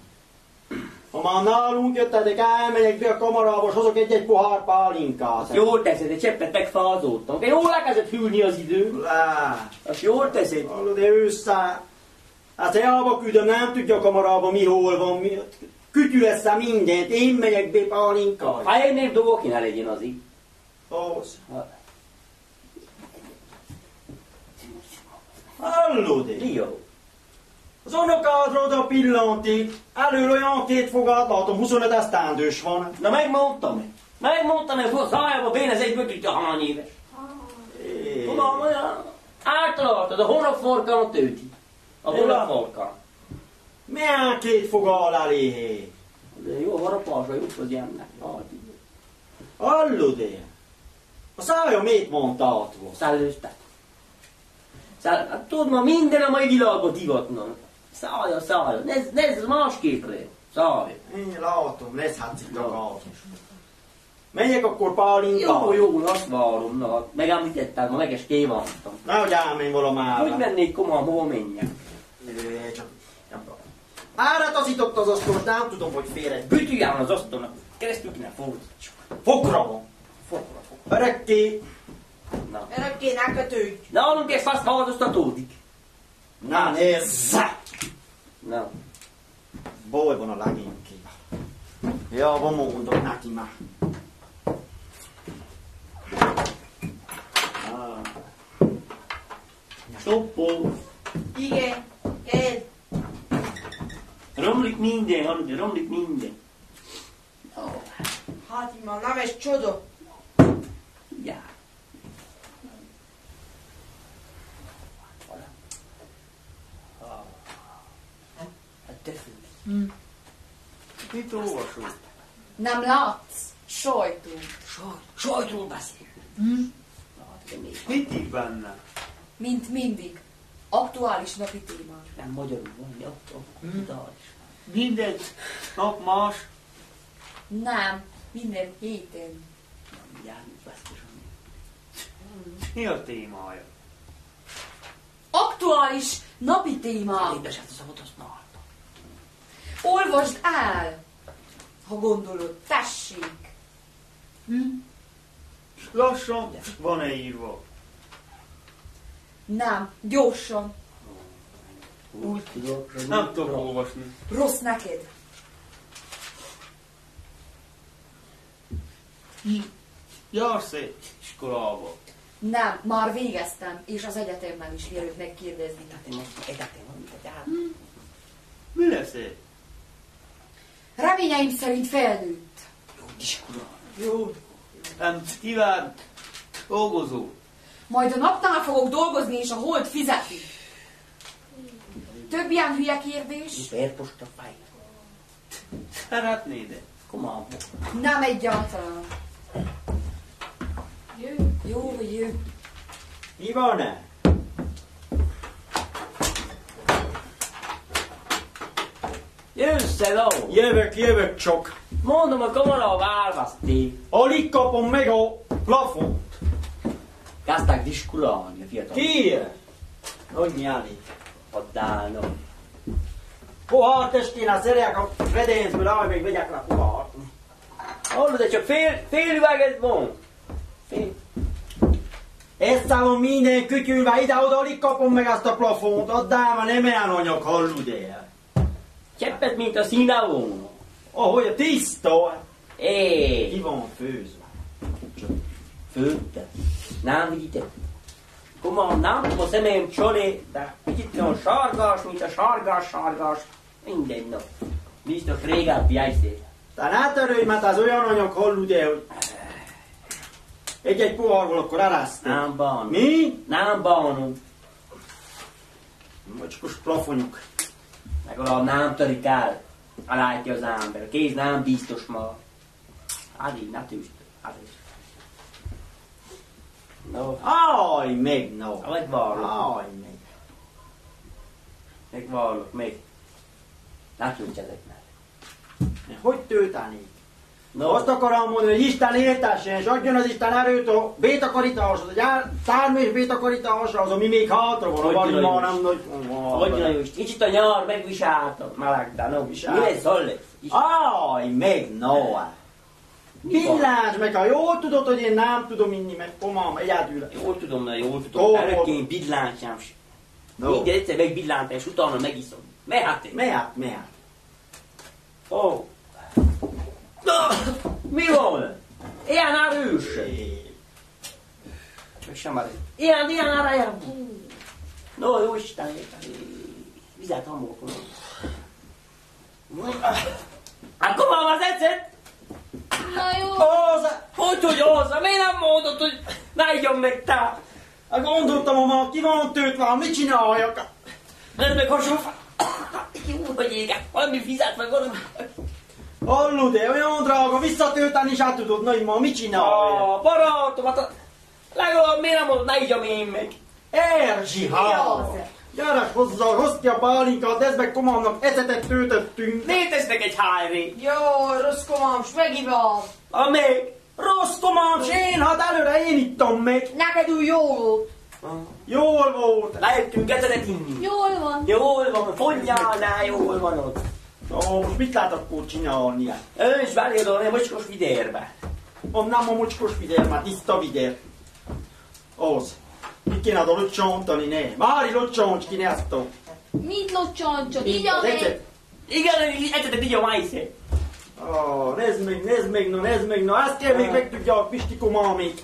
Ha már nálunk jöttetek, elmegyek be a kamarába, és hozok egy pohár pálinkát. Jól teszed, egy cseppet megfázódtam. Jól elkezdett hűlni az idő. Lá. Azt jól teszed. Hallod-e, össze? Hát elba küldöm, nem tudja a kamarába mi hol van, mi... Kütyű lesz a mindent, én megyek be pálinkát. Ha én még dolgok, ne legyen az így. Az. Hallod-e? Jó. Az unokádra oda pillantik, elől olyan két fogát látom, 25 esztendős van. Na megmondtam, hogy a szájába bénez egy bötütje hány éves. Tudom, olyan általáltad, a hónapforkán tőti. A hónapforkán. Milyen két foga alá léhé? De jó, harapásra jut az ilyennek. Hallod-e? A szája miért mondta átva? Szellőztet. Hát tudod, ma minden a mai világot divatnak. Szája. Nézd másképre. Szája. Én látom, lesz hátszik a gáz. Menjek akkor pálinkát. Jó, azt várom. Na, megemlítetted, ma meg is kívántam. Nehogy elmenj valamára. Hogy mennék komolyan, hova menjek? Csak... Árat taszított az asztalt, nem tudom, hogy félre. Bütüljál az asztalnak, keresztül kéne fordítsuk. Fokra van. Fokra. Örökké. Na. Örökké ne kötődj. Nálunk ezt azt haldoztatódik. Na nézze! Na. Baj van a legénykébb. Ja, van mondom neki már. Stoppó. Igen, kell. Romlik minden, hallod, romlik minden. Hát ima, nem ez csoda. Ja. Hát te fő. Mit olvasol? Nem látsz? Sajtó. Sajtról beszél. Mit ír benne? Mint mindig. Aktuális napi téma. Nem magyarul van, aktuális. Mindegy. Nap más. Nem, minden héten. Járunk vesztesen. Mi a témája? Aktuális napi téma. Édes, ezt a szavot azt náltam. Olvasd el, ha gondolod. Tessék. lassan, van-e írva? Nem, gyorsan. Úgy tudok, hogy Nem tudok olvasni. Rossz neked. Jársz egy iskolába. Nem, már végeztem, és az egyetemmel is mielőtt megkérdezni. Én most egyetem valamit át. Mi lesz ez? Reményeim szerint felnőtt. Iskola. Jó. Nem kíván dolgozó. Majd a napnál fogok dolgozni, és a hold fizeti. Több ilyen hülye kérdés? Miért most a fáj? Szeretnéd-e? Komám. Nem egyáltalán. Jó, jó. Mi van-e? Jössz el, ó! Jövök csak. Mondom, a kamara a válvaszté. Alig kapom meg a plafont. Kezdtek diskurálni a fiatal. Ki? Anyjáni. A dálnok. Pohár testénál szerják a redéncből, állj meg vegyek rá pohárt. Hallod, de csak fél üveget van. Fél. Ezt állom minden kütyülve, ide-oda alig kapom meg azt a plafont. Addál már nem olyan anyag, hallod el. Cseppet, mint a színávóna. Ahogy a tiszta. Éj. Ki van főzve? Főtte. Nem vigyétek. Komám, nem tudom a szemem csolé, de kicsit olyan sargás, mint a sargás. Mindegy nap. Biztos régebbi jegyszél. De ne törődj, mert az olyan anyag, hallod el, hogy egy pohárból akkor elásztál. Nem bánom. Mi? Nem bánom. Macskos plafonjuk. Legalább nem törik el. Látja az ember. A kéz nem biztos ma. Hát így, ne tűzd. Hát így. No. Állj meg, no. Megvallok. Állj meg. Megvallok, meg. Ne tűntsetek meg. Hogy tölteni? No. Azt akarom mondani, hogy Isten éltessen, és adjon az Isten erőt a bétakarításhoz, a tármés bétakarításhoz, ami még hátra van, a bali már nem nagy... Hogy nagyon is. Kicsit a nyár megviseltem. Meleg, de no. Mi lesz, hol lesz? Állj meg, no. Billás meg, ha jól tudod, hogy én nem tudom inni, meg komám, egyedül. Jól tudom, de jól tudom. Előként bidlántjám sem. No. Minden egyszer megbidlántál, és utána megiszom. Mehet. Mehet. Ó. Mi van? Ilyen erős. Sem már. Ilyen ereje. No, jó Isten. Vizet hamolkom. Akkor van az ecet? Na jó. Hogy az? Miért nem mondod, hogy ne igyon meg te? Hát gondoltam, hogy már ki van töltve, mit csináljak? Ez meg hasonló. Jó, hogy éget. Valami fizet meg valami. Hallod, de olyan drága, visszatölteni is át tudod, na ma mit csináljak? Barátom, hát legalább miért nem mondod, ne igyam én meg? Erzsi, gyere hozzá, hozd ki a pálinkát, ez meg komámnak ecetet töltöttünk. Léteznek egy hájré. Jó, rossz komám, s megivam. Amíg. Rossz komám, s én, hát előre én ittam meg. Neked úgy jó volt. Jól volt. Lejöttünk ecetet inni. Jól van. Jól van, fogyjálnál, jól van ott. Ó, most mit lehet akkor csinálni? Önts belédolni a mocskos vidérbe. Nem a mocskos vidér, már tiszta vidér. Az. Mit kéne a locsontani, ne? Mári locsont kéne ezt a... Mit locsancsot? Így Az a ecet. Igen, ecetet igyom ájszé. Nézd meg, ezt kell még megtudja a Pisti komámék.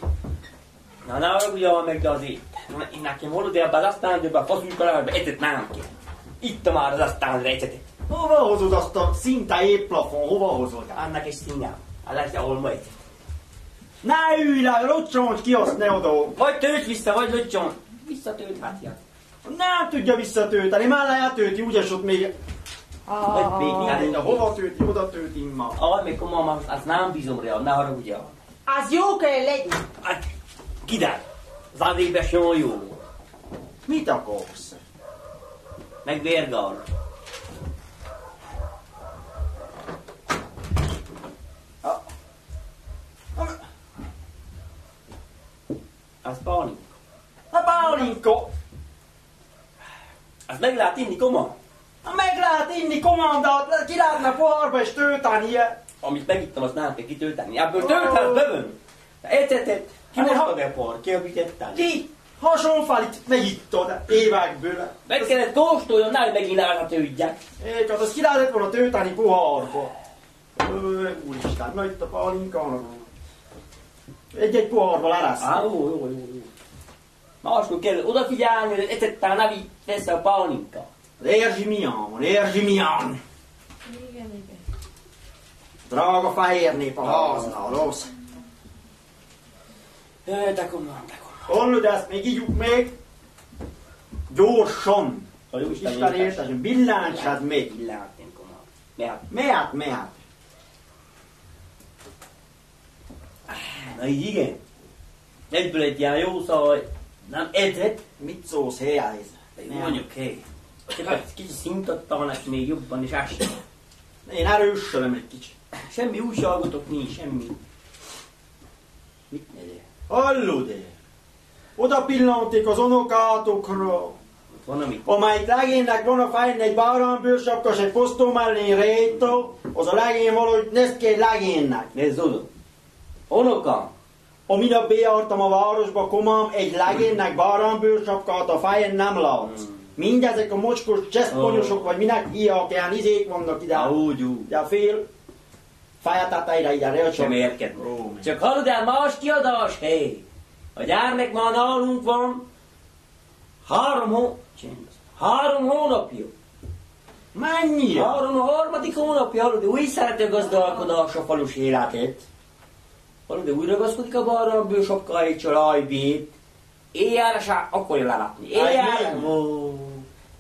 Na, ne arra ugye meg, de azért. Én nekem hallod, ebben az asztálydőben a faszulkalába ecet nem kell. Itt már az asztályra ecetet. Hova hozod azt a szinte épp plafon? Hova hozod? Annak egy színjám. Hát lesz, ahol ma ecet. Ne ülj le, locsont ki azt ne oda. Vagy tölt vissza, vagy locson. Visszatölt, hát jár. Nem tudja visszatölteni, már letölti, úgyis ott még... Vagy még Hát, minden. hova tölti, oda tölti ma. Ah, még komolyan, azt nem bízom rá, ne haragudja. Az jó kell legyen. Hát, kiderül. Az adébes jó. Mit akarsz? Meg vérgál. Az pálinka. A pálinka! Azt meg lehet inni, koma? Meg lehet inni kommandát, ki lehetne pohárba és tölteni. Amit megittem, azt nem kell kitölteni. Ebből tölthetsz bevön. Ecetet, Ki most a depar? Ki a bitettál? Ki? Hasonfalit megittad évekből. Meg kellett kóstoljon, nehogy megint elhatődjek. Hát azt ki lehetett volna tölteni pohárba. Úristen, na itt a pálinka. Egy pohárba leraszt. Jó. Máskor kell odafigyelni, hogy egyszerűen ne vitt össze a pálinka. Az Erzsimián. Igen. Drága fehér nép a háznál, rossz. De komolyan. Hallod, ezt még ígyuk még? Gyorsan. A jó Isten értesen, billáncsád még. Látni komolyan. Mehet. Na így igen. Egyből egy ilyen jó szaj. Nem edzett. Mit szólsz, helyez? Mondjuk, hé. Kicsit szintattal neki még jobban is ásni. Én erősölöm egy kicsit. Semmi újságotok nincs, semmi. Mit negyél? Hallod-e? Oda pillantik az unokátokra, Van amit? amelyik legénynek van a fején egy báránybőrsapkas, egy posztó mellé rétó, az a legény valahogy néz ki egy legénynek. Nézd oda. Unokám. Amint bejártam a városba, komám, egy legénynek báránybőrsapkát a fején nem látsz. Mindezek a mocskos cseszponyosok, vagy minek hiák, ilyen izék vannak ide. Úgy. De a fél fejeteteire ide recsok. Sem érkedni. Csak hallod el más kiadás, hé. A gyermek már nálunk van 3 hónapja. Mennyire? Harmadik hónapja, hallod, új szerető gazdálkodás a falus életét. Hallod, úgy ragaszkodik a báránybőr sapkáig családbét. Éjjel akkor jön lelatni.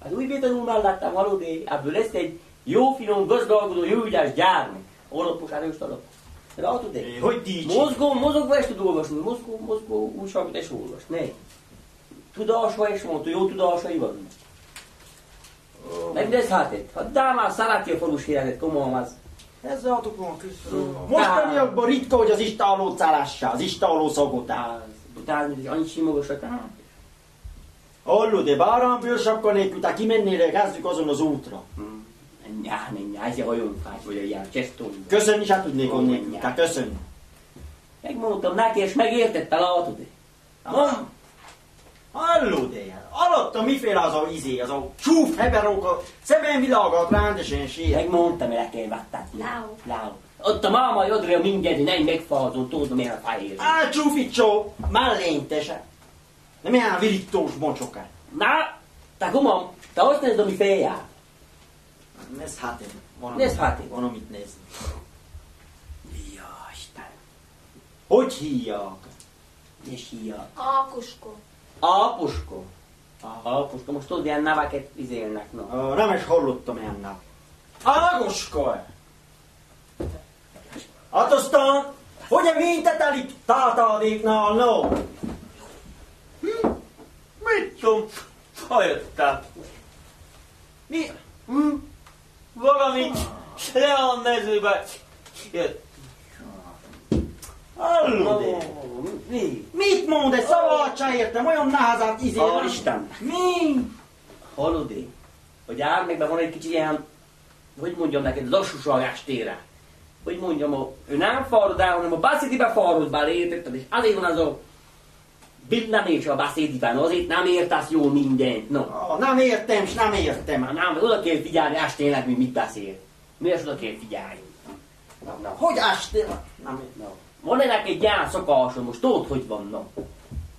Hát úgy vétanul mellettem, hallod, ebből lesz egy jó finom gazdálkodó, jó ügyes gyermek. Alapos erős alap. Látod-e? Hogy dícs? Mozgóba is tud olvasni, mozgó újságot is olvas. Ne. Tudása is mondta, jó tudásai vannak. Megnézd hát itt. Hát de már szereti a falus életet, komolyan az. Ezzel adok van köszönöm. Mostaniakban ritka, hogy az istáló cálássá, az istáló szagotál. Utána annyit simogasat. Hallod, de báránybőrsapka nélkül, te kimennél, kezdjük azon az útra. Menj, ez a hajónfágy, vagy a ilyen csesztón. Köszönni sem tudnék onnék, te köszönni. Megmondtam neki, és megértette, látod-e? Hallod, de alatta miféle az a izé, az a csúf heberók, a szemben világat rendesen sír. Megmondtam, hogy le kell vettetni. Láó. Ott a máma jodra mindjárt, hogy nem megfázom, tudod, milyen a fejér. Á, csúficsó, mellénytese. Nem ilyen virítós mocsokát. Na, te komam, te azt nézd, ami féljár. Nézd hát én. Van, amit nézni. Ja, Isten. Hogy hívják? És hívják. Ápusko. Ápusko, most tudod, ilyen neveket izélnek, no. Nem is hallottam ennek. Ágoska! Hát aztán, hogy a vintetelik tátádéknál, no? Mit tudom, hajöttem. Mi? Valami leon mezőbe jött. Hallod? Mi? Mit mond egy szavát se értem, olyan nehezát izélem. Isten. Mi? Hallod én? A gyármekben van egy kicsi ilyen, hogy mondjam neked, lassúságás tére. Hogy mondjam, ő nem fárad el, hanem a beszédibe fárad bele, értetted? És azért van az a billenés a beszédiben, azért nem értesz jól mindent. No. Nem értem. Nem, oda kell figyelni estének, hogy mit beszél. Miért oda kell figyelni? Na. Hogy estél? Nem. Van ennek egy gyár szokásom, most tudod, hogy van, no.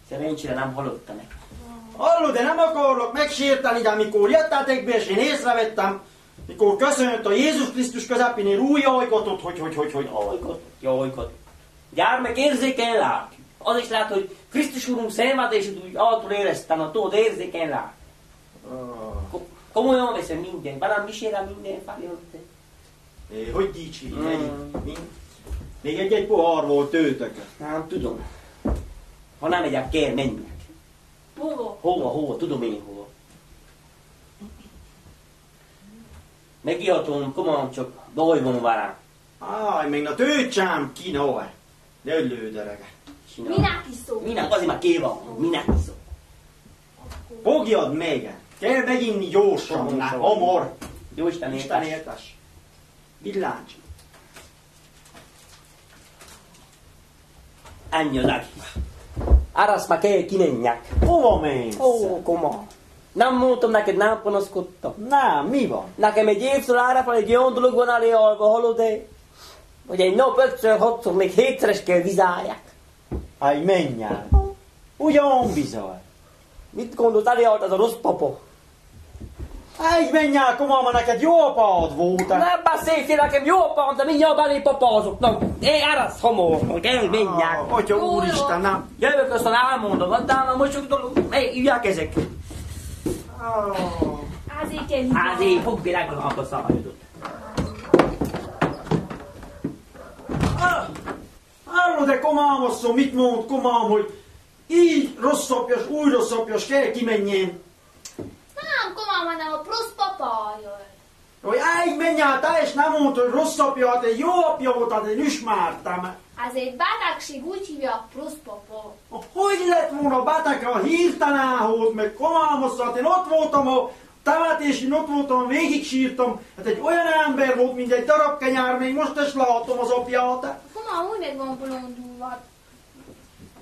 Szerencsére nem hallotta neki. Hallod, de nem akarlak megsérteni, de amikor jöttetek be, és én észrevettem, mikor köszönt a Jézus Krisztus közepénél új ajkatot, hogy. Jajkot. Gyermek érzékeny lát. Az is lát, hogy Krisztus Úrunk szenvedését úgy által éreztem, a tudod érzékeny lát. Komolyan veszem minden, velem misélem minden feljöttet. Hogy dicsi? Még egy pohár volt tőtök. Nem tudom. Ha nem megyek, kér, menjünk. Hova? Tudom én hova. Megihatom, komolyan csak baj van velem. Még na tőcsám kínál. Ne lődöreg. Minek iszol? Minek? Azért már ké van. Minek iszol? Fogjad még. Kell meginni gyorsan, hamar. Jó Isten értes. Villáncs. Ennyi az egész. Arasz már kell kimenjek. Hova mész? Ó, koma. Nem mondtam neked, nem panaszkodtam. Nem, mi van? Nekem egy évtől árafel egy olyan dolog van elé alva, hallod-e? Hogy egy nap 5-6-szor, még 7-szeres kell vizáljak. Aj, menj el. Ugyan bizony. Mit gondolsz, elé alt az a rossz papa? Aj, menj el, komám, neked jó apád volt. Nem beszélj nekem, jó apám, de mindjárt belé papázok. Na, Arasz, hamar, kell menjek. Atya úristen, nem. Jövök, aztán elmondom, adtál a mocsok dolog. Üljek ezek. Azért kell Azért fog világban a szállított. Hallod, de komám, asszony, mit mond, komám, hogy így rosszapjas, új rosszapjas, kell kimenjen. Nem, komám, hanem a plusz papa jön. Hogy áj, menj el, te is nem mondta, hogy rossz apja, hát egy jó apja volt, hát én ismertem. Azért betegség úgy hívja a plusz papa. Hogy lett volna beteg, ha hirtelen volt, meg komám, asszony, hát én ott voltam a temetésén, ott voltam, végig sírtam, hát egy olyan ember volt, mint egy darab kenyár, még most is látom az apját. Komám, úgy meg van bolondulva.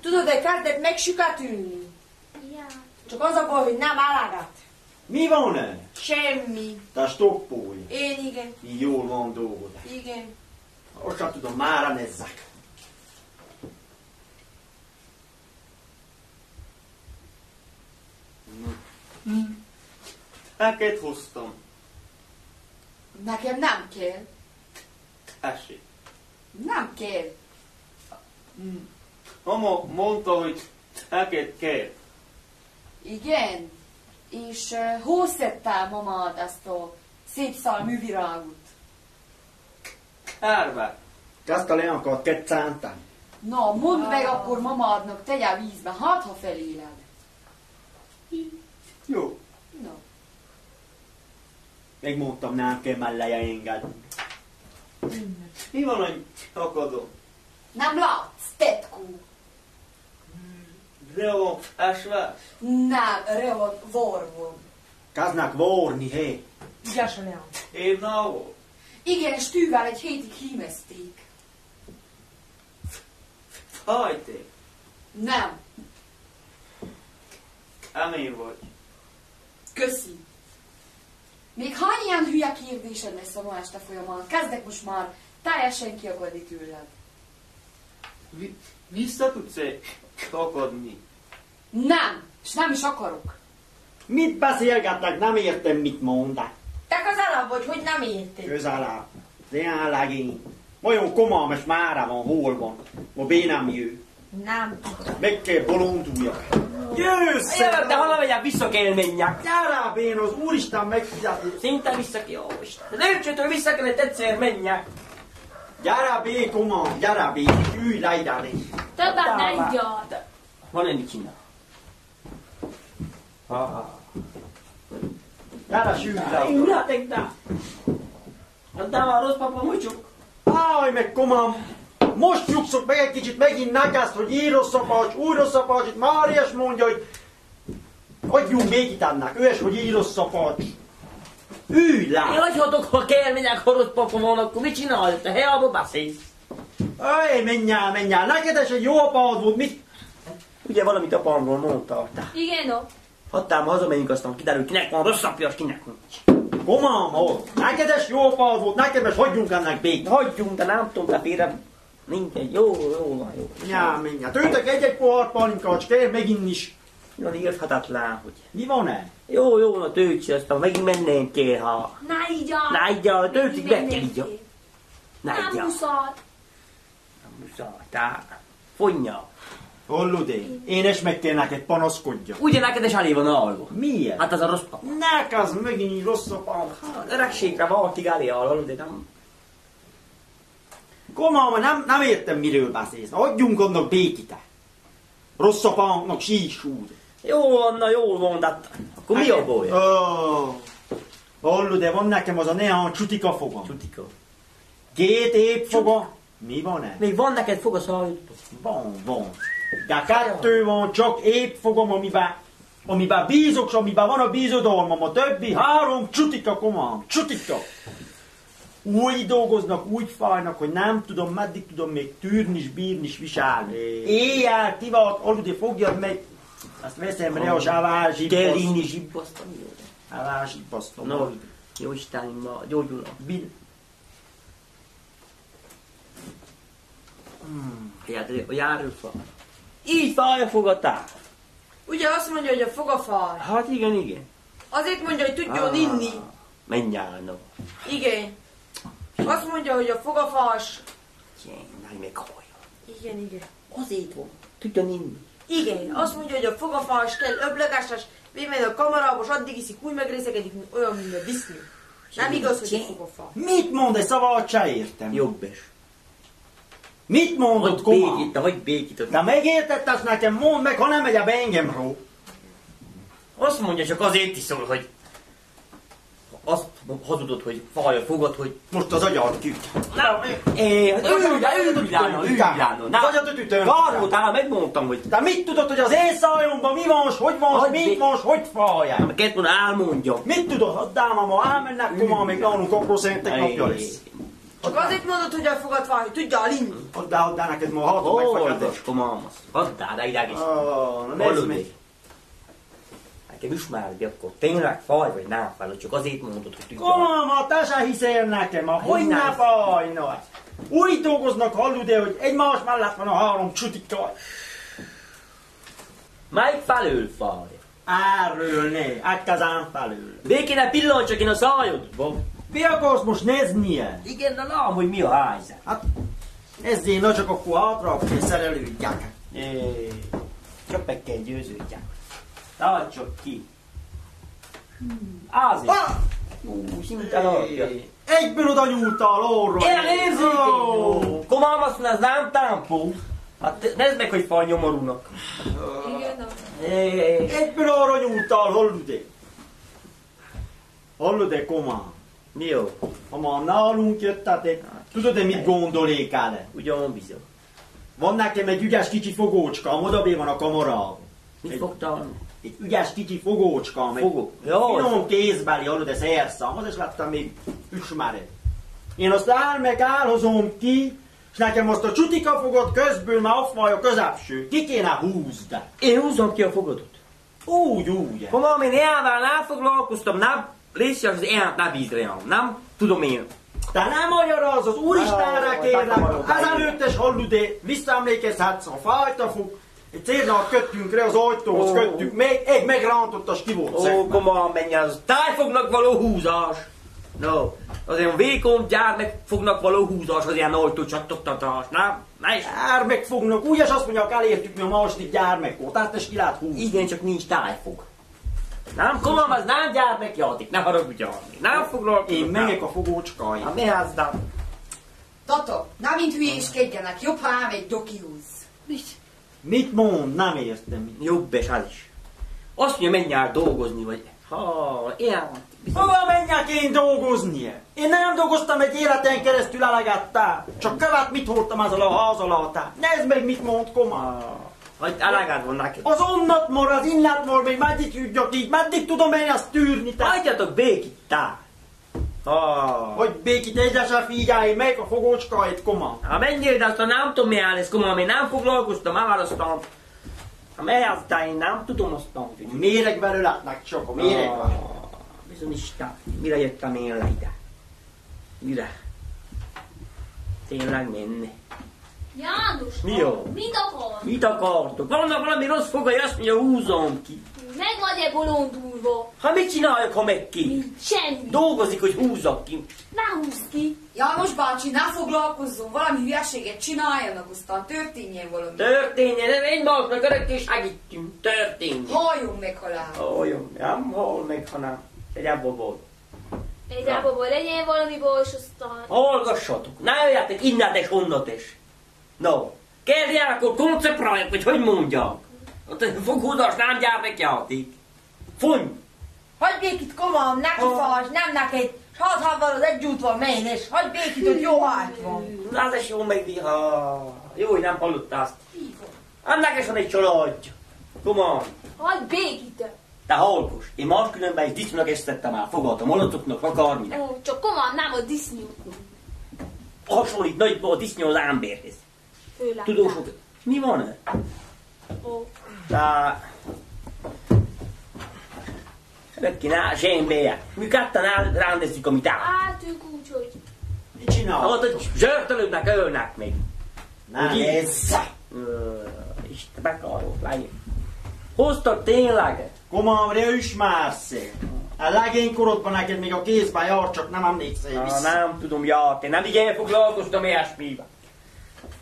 Tudod, kezdett megsüketülni. Igen. Csak az a baj, hogy nem állagat. Mi van-e? Semmi. Te stoppolj. Én igen. Jól van dolgod. Igen. Most sem tudom, mára nezzek. Neked hoztam. Nekem nem kell. Tessék. Nem kell. Mama mondta, hogy neked kell. Igen. És hol szedtál, mamad, ezt a szép szalmű virágot? Árva. Ezt a leánkat kell cántani. Na, mondd meg akkor mamadnak, tegyel vízbe, hát ha feléled. Jó. Na. Megmondtam, nem kell melleje engedni. Mi van, hogy akadom? Nem látsz, tetkó? De van esve? Nem, van vorvom. Kaznak vorni, hé. Igaz, nem. Én náló. Igen, stűvel egy hétig hímezték. Hajté. Nem. Emén vagy. Köszi. Még hány ilyen hülye kérdésed lesz a ma este folyamán? Kezdek most már teljesen kiakadni tőled. Vissza tudsz-e akadni? Nem, és nem is akarok. Mit beszélgetnek? Nem értem, mit mondnak. Te közelebb vagy, hogy nem érted. Közelebb. Tényleg én. Olyan komalmas mára van, hol van. Ma bé nem jő. Nem. Meg kell bolonduljak. Jössz! Jövök, de honnan megyek, vissza kell menjek. Gyere, Bén, az Úristen megfizeti. Szinte vissza kell, jó Isten. Lépcsőtől vissza kellett egyszer menjek. Gyere, Bé, komám, gyere, Bé, ülj le ide. Többet ne igyad. Van enni csinál. Gyere, sülj le. Üljetek, de. Adtál már rossz papa mocsok? Áj, meg komám. Most nyugszok meg egy kicsit megint neked, hogy így rosszapacs, új rosszapacs, itt Máriás mondja, hogy adjunk még itt annak, ő is, hogy így rosszapacs. Ülj le! Én hagyhatok, ha kell megyek, ha rossz papa van, akkor mit csinálj? Te helyába beszélsz. Éj, menj el, neked is egy jó apád volt, mit? Ugye valamit apámról mondtál te. Igen, no. Hagytál, ma hazamegyünk, aztán kiderül, kinek van rossz apja, és kinek nincs. Komám, neked is jó apád volt, nekem is hagyjunk ennek békét. Hagyjunk, de nem tudom, te félre. Mindegy, jó van, jó. Ja, menj, tőtek egy pohár palinkát, kell megint is. Nagyon érthetetlen, hogy... Mi van-e? Jó, na tőcsi, aztán megint menném kell, ha... Ne igyad. Ne igyad, tőcsi, be kell igyad. Ne Nem igyad. muszad. Nem muszáj, te. Fonja. Hallod én is meg kell neked panaszkodjak. Ugye neked is elé van alva. Miért? Hát az a rossz papa. Neked megint rossz apád. Az öregségre valaki elé alva, de nem... Komám, nem értem, miről beszélsz. Adjunk annak békite. Rossz apánknak sísúd. Jól van, de akkor mi a baj? Hallod, van nekem az a neán csutika fogam. Csutika. Két épp foga. Mi van-e? Még van neked fog a szállító? Van. De kettő van, csak épp fogom, amiben bízok, és amiben van a bízodalmam. A többi 3 csutika, komám. Csutika. úgy dolgoznak, úgy fájnak, hogy nem tudom, meddig tudom még tűrni és bírni és viselni. Éjjel, kivat, aludni fogjad meg, azt veszem rá, és elvázsibbasz. Kell inni zsibbasztani? Elvázsibbasztom. No, jó Istenim, ma gyógyulok. Járőfa. Így fáj a fogatár. Ugye azt mondja, hogy a foga fáj. Hát igen. Azért mondja, hogy tudjon inni. Menj el, no. Igen. Azt mondja, hogy a foga fás. Menj meg hallja. Igen. Azért van. Tudjon inni. Igen. Azt mondja, hogy a foga fás kell öblögásos, bemegy a kamarába, és addig iszik, úgy megrészekedik, mint olyan, mint a disznő. Nem igaz, hogy a foga fás. Mit mond, egy szavat se értem. Jobbes. Mit mondott, komám? Hogy békít. De megértett azt nekem, mondd meg, ha nem megy be engemről. Azt mondja, csak azért is szól, hogy azt hazudod, hogy fáj a fogad, hogy... Most az agyad küt. Ügylána. Az agyad ütőn. Garrótál, megmondtam, hogy... De mit tudod, hogy az én szájomban mi van, hogy van, mit van, hogy fájál? Kellett volna elmondjam. Mit tudod, addál, ma elmennek, komám, még nálunk akkor szerintek napja lesz. Csak azért mondod, hogy a fogad fáj, hogy tudjál inni. Addál neked ma hatot megfagyadás. Oldas, komámasz. Addál, de ideg is. Nézd meg. Nekem ismerd, akkor tényleg fáj, vagy nem fáj, csak azért mondod, hogy tudjál. Komám, te se hiszel nekem, hogy ne fájna. Úgy dolgoznak, hallod el, hogy egymás mellett van a 3 csutika. Melyik felől fáj? Erről ne, egy kezán felül. Békéne pillancs csak én a szájodba. Mi akarsz most néznie? Igen, de lám, hogy mi a helyzet. Hát, nézzél, na csak akkor hátra, akkor szerelődjek. Csak meg kell győződjek. Tarts csak ki. Azért. Szinte alapja. Egyből oda nyúltál orra. Érzékeny. Komám azt mondja, ez nem támpó. Hát nézd meg, hogy fal nyomorúnak. Igen. Egyből arra nyúltál, hallod-e? Hallod-e, komám? Mi jó? Ha már nálunk jöttetek, tudod-e mit gondolék el? Ugyan bizony. Van nekem egy ügyes kicsi fogócska, odabé van a kamarában. Mit fogtál? Egy ügyes kicsi fogócska, meg Jó. finom kézbeli, hallod, ez szerszám, az is láttam még üsmeret. Én azt elhozom ki, és nekem azt a csutika fogod közből már ott van a közepső. Ki kéne húzd? Én húzom ki a fogadot. Úgy. Komám, én ilyenvel nem foglalkoztam, nem részes az élet ne bízrám, nem tudom én. Te nem magyaraz, az Úristenre kérlek, ezelőtt is hallod-e, visszaemlékezhetsz, ha fájt a fog, egy cérnát köttünk rá az ajtóhoz, köttük még, egy megrántott, ki volt szegben. Ó, komám, menj az tájfognak való húzás. No, az ilyen vékony gyermekfognak való húzás, az ilyen ajtócsattogtatás, nem? Ne is. Gyermekfognak, úgy is azt mondják, elértük mi a második gyermekkort, azt is ki lehet húzni. Igen, csak nincs tájfog. Nem, komám, az nem gyermekjáték, ne haragudjál. Nem foglalkozok. Én megyek a fogócskai. Hát mi az, de... Tata, nem mint hülyéskedjenek, jobb ha elmegy dokihoz. Mit mond? Nem értem. Jobb és az is. Azt mondja, menj el dolgozni, vagy... Ha, ilyen... Hova menjek én dolgozni? Én nem dolgoztam egy életen keresztül elegettel. Csak követ mit hordtam ezzel a ház alatt. Nézd meg, mit mond, komám. Hogy eleged van neked. Az onnat mor, az innat mor, még meddig ügyök így, meddig tudom én ezt tűrni, te? Hagyjatok békit, te! Hogy békit egyesen figyelj, meg a fogócskáit, komám. Ha menjél, de aztán nem tudom mi lesz, komám, én nem foglalkoztam, elválasztam. Ha mely aztán én nem tudom aztán. Méregben öletnek csak, a méregben. Bizony Isten, mire jöttem én le ide? Mire? Tényleg menni. János, Mi jó? mit akar? Mit akartok? Vannak valami rossz fogai, azt mondja, húzom ki. Meg vagy-e bolondulva? Ha mit csináljak, ha meg ki? Semmi. Dolgozik, hogy húzzak ki. Ne húzd ki. János bácsi, ne foglalkozzon, valami hülyeséget csináljanak, aztán történjen valami. Történjen, én magnak örökké segítünk. Történjen. Halljon meg halál. Halljon, nem hall meg, hanem egy abból volt. Egy abból legyen valami bors, aztán... Hallgassatok, ne jöjjetek innát és onnat is. No, kérdjál, akkor koncentrálják, hogy hogy mondjak. Ott a foghúzás nem gyermekjáték. Fony! Hagyd békit, komám, neki fás, nem neked. S hadd havval az egy útval menj, és hagyd békit, hogy jó hát van. Na, ez is jó megviha. Jó, hogy nem hallottál azt. Annak is van egy családja. Come on. Hagyd békit. Te hallgass, én máskülönben is disznónak esztettem már, fogadtam, molotoknak, akárminek. Ó, csak komolyan nem a disznyú. Hasonlít nagyban a disznó az ámbérhez. Főleg. Tudósok, mi van? Ó, Tá... Rökkina, zsémbéje. Mi ketten rendezzük, amit áll. hát ők úgy, hogy... Mit csinál? Ahol hogy zsörtölődnek, ölnek még. Nem Hogy így? ez. Isten, bekarolok, lájj. Hoztak tényleg? Komamre ismersz. A legénykorodban neked még a kézben jár, csak nem emlékszel vissza. Nem tudom, járni. Nem igen foglalkoztam ilyesmivel.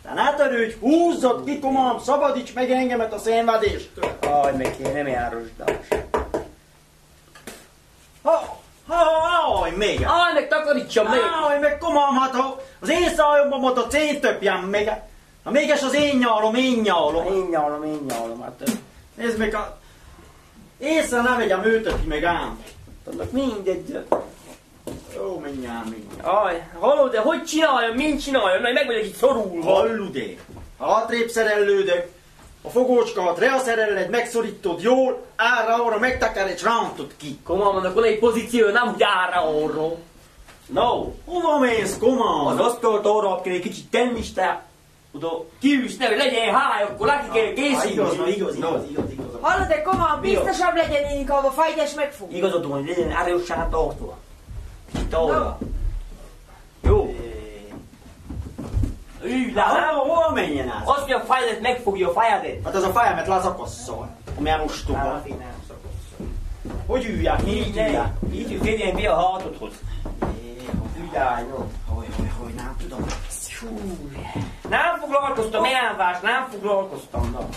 Te ne törődj, húzzad ki, komám, szabadíts meg engemet a szenvedéstől. Aj, meg én nem járosdás. Aj, még. Aj, meg takarítsam még. Aj, meg komám, hát ha az én szájomban volt a céntöpjem, még. Na méges az én nyálom. Én nyalom, hát. Nézd meg a... Észre ne vegyem őt ki, meg ám. Tudnak mindegy. Jó, mindjárt. Aj, hallod, de hogy csináljam, mint csináljam? Na, én meg vagyok itt szorulva. Hallud-e? Hátrébb szerellődök, a fogócskát reaszerelled, megszorítod jól, arra megtakar és rántod ki. Komám, mondok, van egy pozíció, nem úgy arra. No. Hova mész, komám? Az asztalt arra kell egy kicsit tenni, és te oda kiűszni, hogy legyen háj, akkor neki kell készíteni. Igaz. Hallod-e, komám, Mi az? biztosabb legyen én, ha a fájdás megfog. Igazad van, hogy legyen erősen tartva. Kicsit arra. Jó. Ülj le, Hova menjen az? azt mondja, a fejedet megfogja a fejedet. Hát az a fejemet lezakasszal. Milyen ostoba. Hogy üljek? Így üljek? Így férjen be a hátodhoz. Ügyáj, no. Hogy nem tudom. Nem foglalkoztam, elvás, nem foglalkoztam. Na.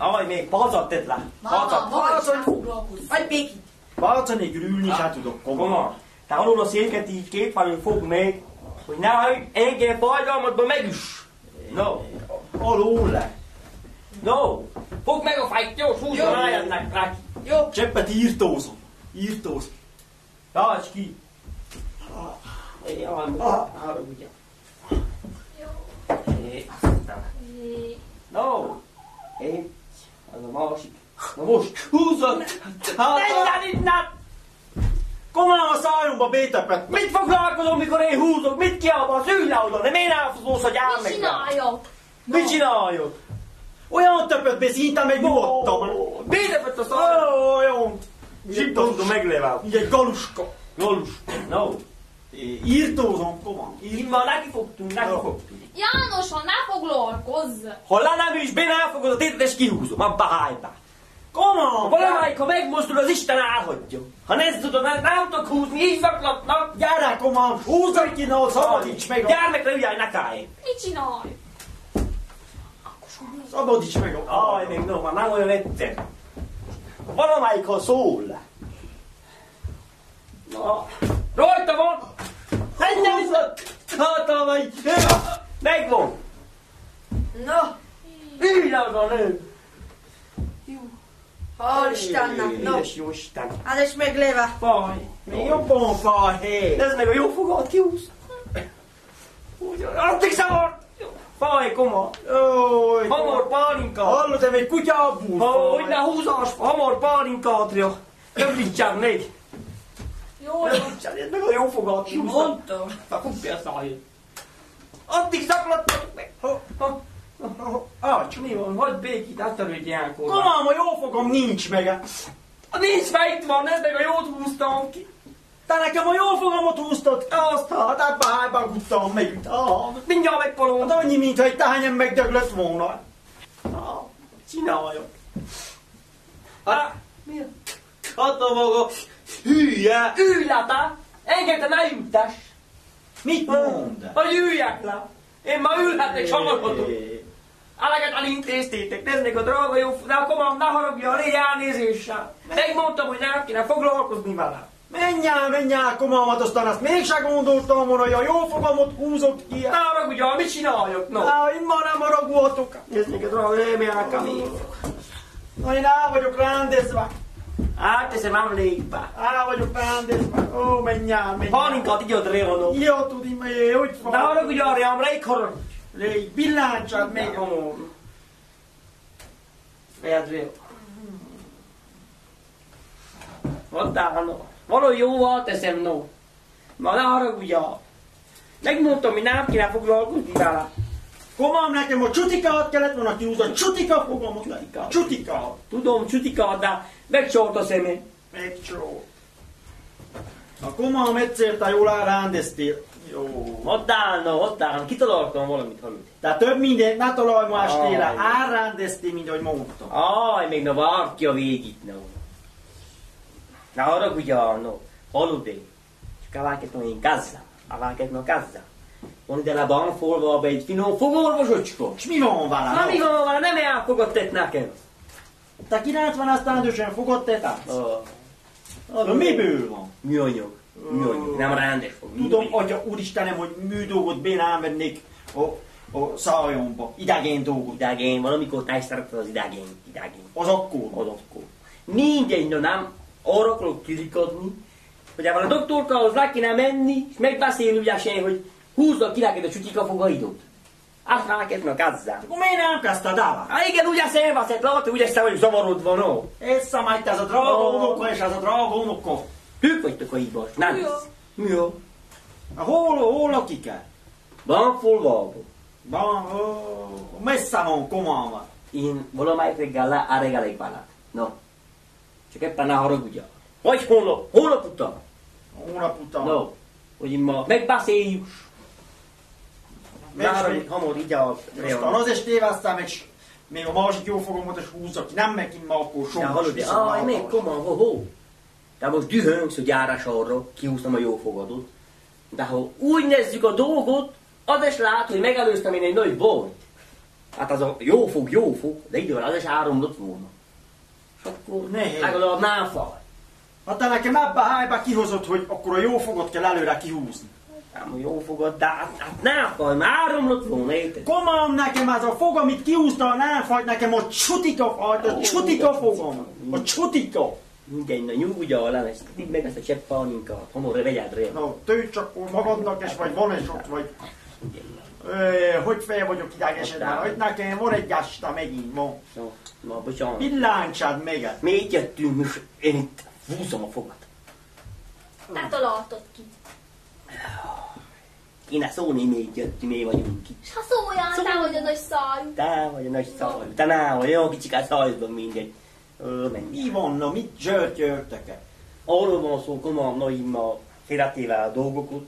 Aj, még pazat tedd le. Mama, maga is nem foglalkozz. Vagy békít. Bálca nélkül ülni se tudok, komám. Koma, te alul a széket így két felül fog meg, hogy nehogy engem fájdalmatban megüss. No. Alul le. No. Fogd meg a fájt, jó, húzzon rájönnek rá. Jó. Cseppet írtózom. Tarts ki. Jaj, ugye. No. Egy. Az a másik. Na most húzzon. Menjen innen! Komám a szájomba bétepet. Mit foglalkozom, mikor én húzok? Mit kiabálsz? Ülj le oda, de miért elfoglalsz, hogy áll Mit meg? csináljak? Mit csináljak? Olyan többet be szinte meg nyugodtam. Bétepet a szájomba. Olyan. Zsiptozom meglével. Így egy galuska. Galus. No. Írtózom, komám. Immár neki fogtunk. János, ha ne foglalkozz! Ha le nem is, ben elfogod a tétet és kihúzom, abba hájba. Komám. Valamelyik, ha megmozdul, az Isten elhagyja. Ha nem tudod, nem tudok húzni, így zaklatnak. Gyere, komám. Húzzad ki, na, szabadíts meg. Gyermekre üljálj, ne kállj. Mit csinálj? Szabadíts meg. Aj, még no, már nem olyan egyszer. Valamelyik, ha szól. Na, rajta van. Menjen vissza. Hát, vagy. Megvan. Na, Ülj le oda, nő. Hál' Istennek, no. Édes jó Isten. Hát és még léve. Faj. Még jobban faj, Ez meg a jó fogat kihúz. Addig zavart. Faj, koma. Ój. Hamar pálinka. Hallod, te egy kutyából Hogy ne húzás, hamar pálinkátria. Rövidítsen még. Jó, Rövidítsen, ez meg a jó fogat én kihúztam. mondtam. Na, fogd el szájét. Addig zaklattatok meg. Ács. Mi van? Hagyd békít, ne törődj ilyenkor. Komám, a jó fogom nincs meg. Nincs meg, itt van, ez meg a jót húztam ki. Te nekem a jó fogamot húztad. Azt Hát ebbe hájba guttam meg. mindjárt megpalom. Hát annyi, mintha egy tányem megdöglött volna. Csináljak. Hát, hát a maga hülye. Ülj le, te! Engem te ne ültess! Mit mond? Hogy üljek le! Én ma ülhetnek, samarkodok. Eleget elintéztétek, nézzék a drága jó, de akkor már ne haragja, légy elnézéssel. Megmondtam, hogy nem kéne foglalkozni vele. Menjál, komámat, aztán azt mégsem gondoltam volna, hogy a jó fogamot húzott ki. Ne haragudjál, mit csináljak, no? Én már nem haragulhatok. Nézzék a drága, élmények, ami. Na, én el vagyok rendezve. Átteszem emlékbe. El vagyok rendezve. Ó, menjál. Pálinkát így ad réhanok. Jó, tudom, hogy Ne haragudjál, rám, rég haragudj. Légy, billancsad még. Hamar. Fejed rél. Adtál, no. Valahogy jóval teszem, no. Na, ne haragudj, megmondtam, hogy nem kéne foglalkozni vele. Komám, nekem a csutikát kellett volna kiúzni, csutika fogom, csutika. Tudom, csutikát, de megcsort a szemét. Megcsort. A komám egyszer te jól elrendeztél. Jó. Adtál, kitaláltam valamit, hallod. Tehát több mindent ne találj más téle, elrendeztél, mint ahogy mondtam. Aj, még na várd ki a végét, no. Na haragudj, no. Hallod én? Csak elvágjátok én gazzám. Elvágjátok gazzám. Van ide le banfolva egy finom fogorvosocska. És mi van vele? Na mi van vele? Nem elfogadtett nekem. Te 90 esztendősen fogadtál? Na miből van? Műanyag. Nem rendes fog. Tudom, atya úristenem, hogy műdolgot bénán vennék a szájomba. Idegén dolgot. Idegén, valamikor te is szereted az idegén. Az akkor. Mindegy, no nem. Arra akarok kirikadni, hogy a doktorkához le kéne menni, és megbeszélni ügyesen, hogy húzza ki neked a csutika fogaidot. Azt rákednek gazzám. Akkor miért nem kezdted el? Hát igen, ugye szemveszett, látod, ugye te vagyok zavarodva, no. Összemegy ez a drága unoka és ez a drága unoka. Ők vagytok a hibás, nem hisz. Mi a? Hol lakik-e? Banfolvába. Messze van, komám. Én valamelyik reggel elregelek vele. No. Csak éppen ne haragudja. Vagy holnap után. Hónap után. No. Hogy én ma megbeszéljük. Hamar így a... Aztán az is tévesztem, és még a másik jó fogomat is húzzak ki. Nem megint ma akkor De hallod, még komolyan, De most dühöngsz, hogy járás arra, kihúztam a jó fogadot. De ha úgy nézzük a dolgot, az is lát, hogy megelőztem én egy nagy bajt. Hát az a jó fog, de idővel az is áramlott volna. És akkor legalább nem faj. Hát te nekem ebbe a hájba kihozott, hogy akkor a jó fogot kell előre kihúzni. Nem a jó fogad, de hát nem faj, már áramlott volna, érted? Komám, nekem ez a fog, amit kihúztál, nem faj, nekem a csutika fajt, a csutika fogom. A csutika. Mindegy, na nyugodjál le, és tidd meg ezt a cseppálinkat, hamar vegyed rá. Na, tőj csak magadnak, és vagy van is ott, vagy... Hogy fel vagyok idegesedve, hogy nekem van egy este megint, ma. Na, bocsánat. Pillántsad még. Mi így jöttünk, és én itt húzom a fogat. Te találtad ki. Kéne szólni, mi így jöttünk, mi vagyunk ki. És ha szóljál, te vagy a nagy szájú. Te vagy a nagy szájú. Te nem vagy, olyan kicsikát szájban mindegy. Mi van, na, mit zsörtyörtek-e? Arról van szó, komolyan Naimmal félretéve a dolgokat,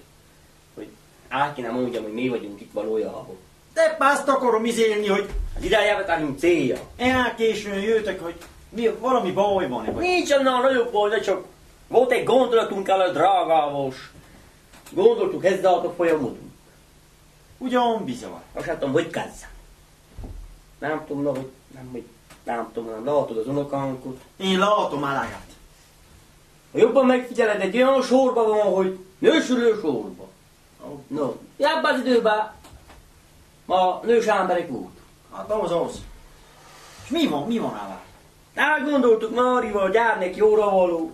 hogy át kéne mondjam, hogy mi vagyunk itt valójában. De azt akarom izélni, hogy... Az idejevetárunk célja. Elkésőn jöttek, hogy valami baj van-e? Nincs annál nagyobb baj, de csak volt egy gondolatunk el a drágávos. Gondoltuk, ez a folyamatunk. Ugyan bizony. Azt hát tudom, hogy kezdem. Nem tudom, hogy látod az unokánkot. Én látom eleget. Ha jobban megfigyeled, egy olyan sorba van, hogy nősülő sorba. No, ebben az időben ma nős emberek volt. Hát az. És mi van ele? Elgondoltuk Márival, gyárnék jóra való.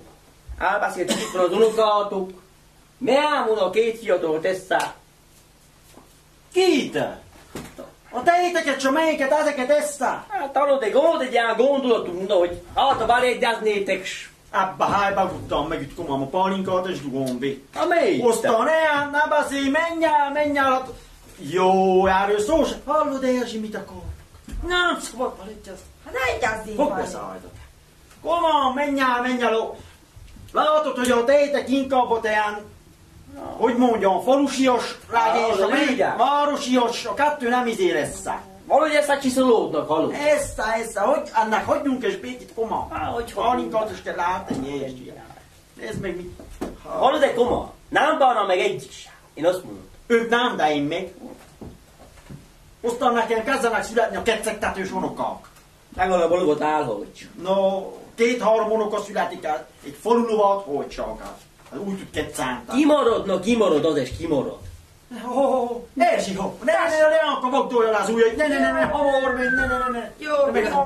Elbeszéltük itt az unokátok. Mi elmond a két fiatal teszá. Kit? A tejteket, csak melyiket, ezeket eszá? Hát hallod, egy ilyen gondolatunk, hogy hát ha belégyeznétek, s... Ebbe hájba tudtam meg itt komám a pálinkát és dugom be. Ha mi? Aztán ne beszélj, menj el. Jó, erről szó sem. Hallod, Erzsi, mit akar? Nem szabad belégyezni. Hát ne egyezzél Fogd be szájdat. Komám, menj el. Látod, hogy a tejtek inkább ott ilyen, hogy mondjam, falusias legyen, a városias, a kettő nem össze. Valahogy ezt csiszolódnak, hallod? Össze, hogy ennek hagyjunk és békít, koma. Hogy pálinkát is kell látni, és nézd meg mit. Hallod, egy koma? Nem bánna meg egyik sem. Én azt mondom. Ők nem, de én még. Aztán nekem kezdenek születni a kecegtetős unokák. Legalább valóban elhagyj. No, 2-3 unoka születik el, egy falulovat, hogy csak el. Hát úgy tud kecántani. Kimarad, az is kimarad. Erzsi, ne akkor vagdolja le az ujjait, ne, hamar megy, ne. Jó,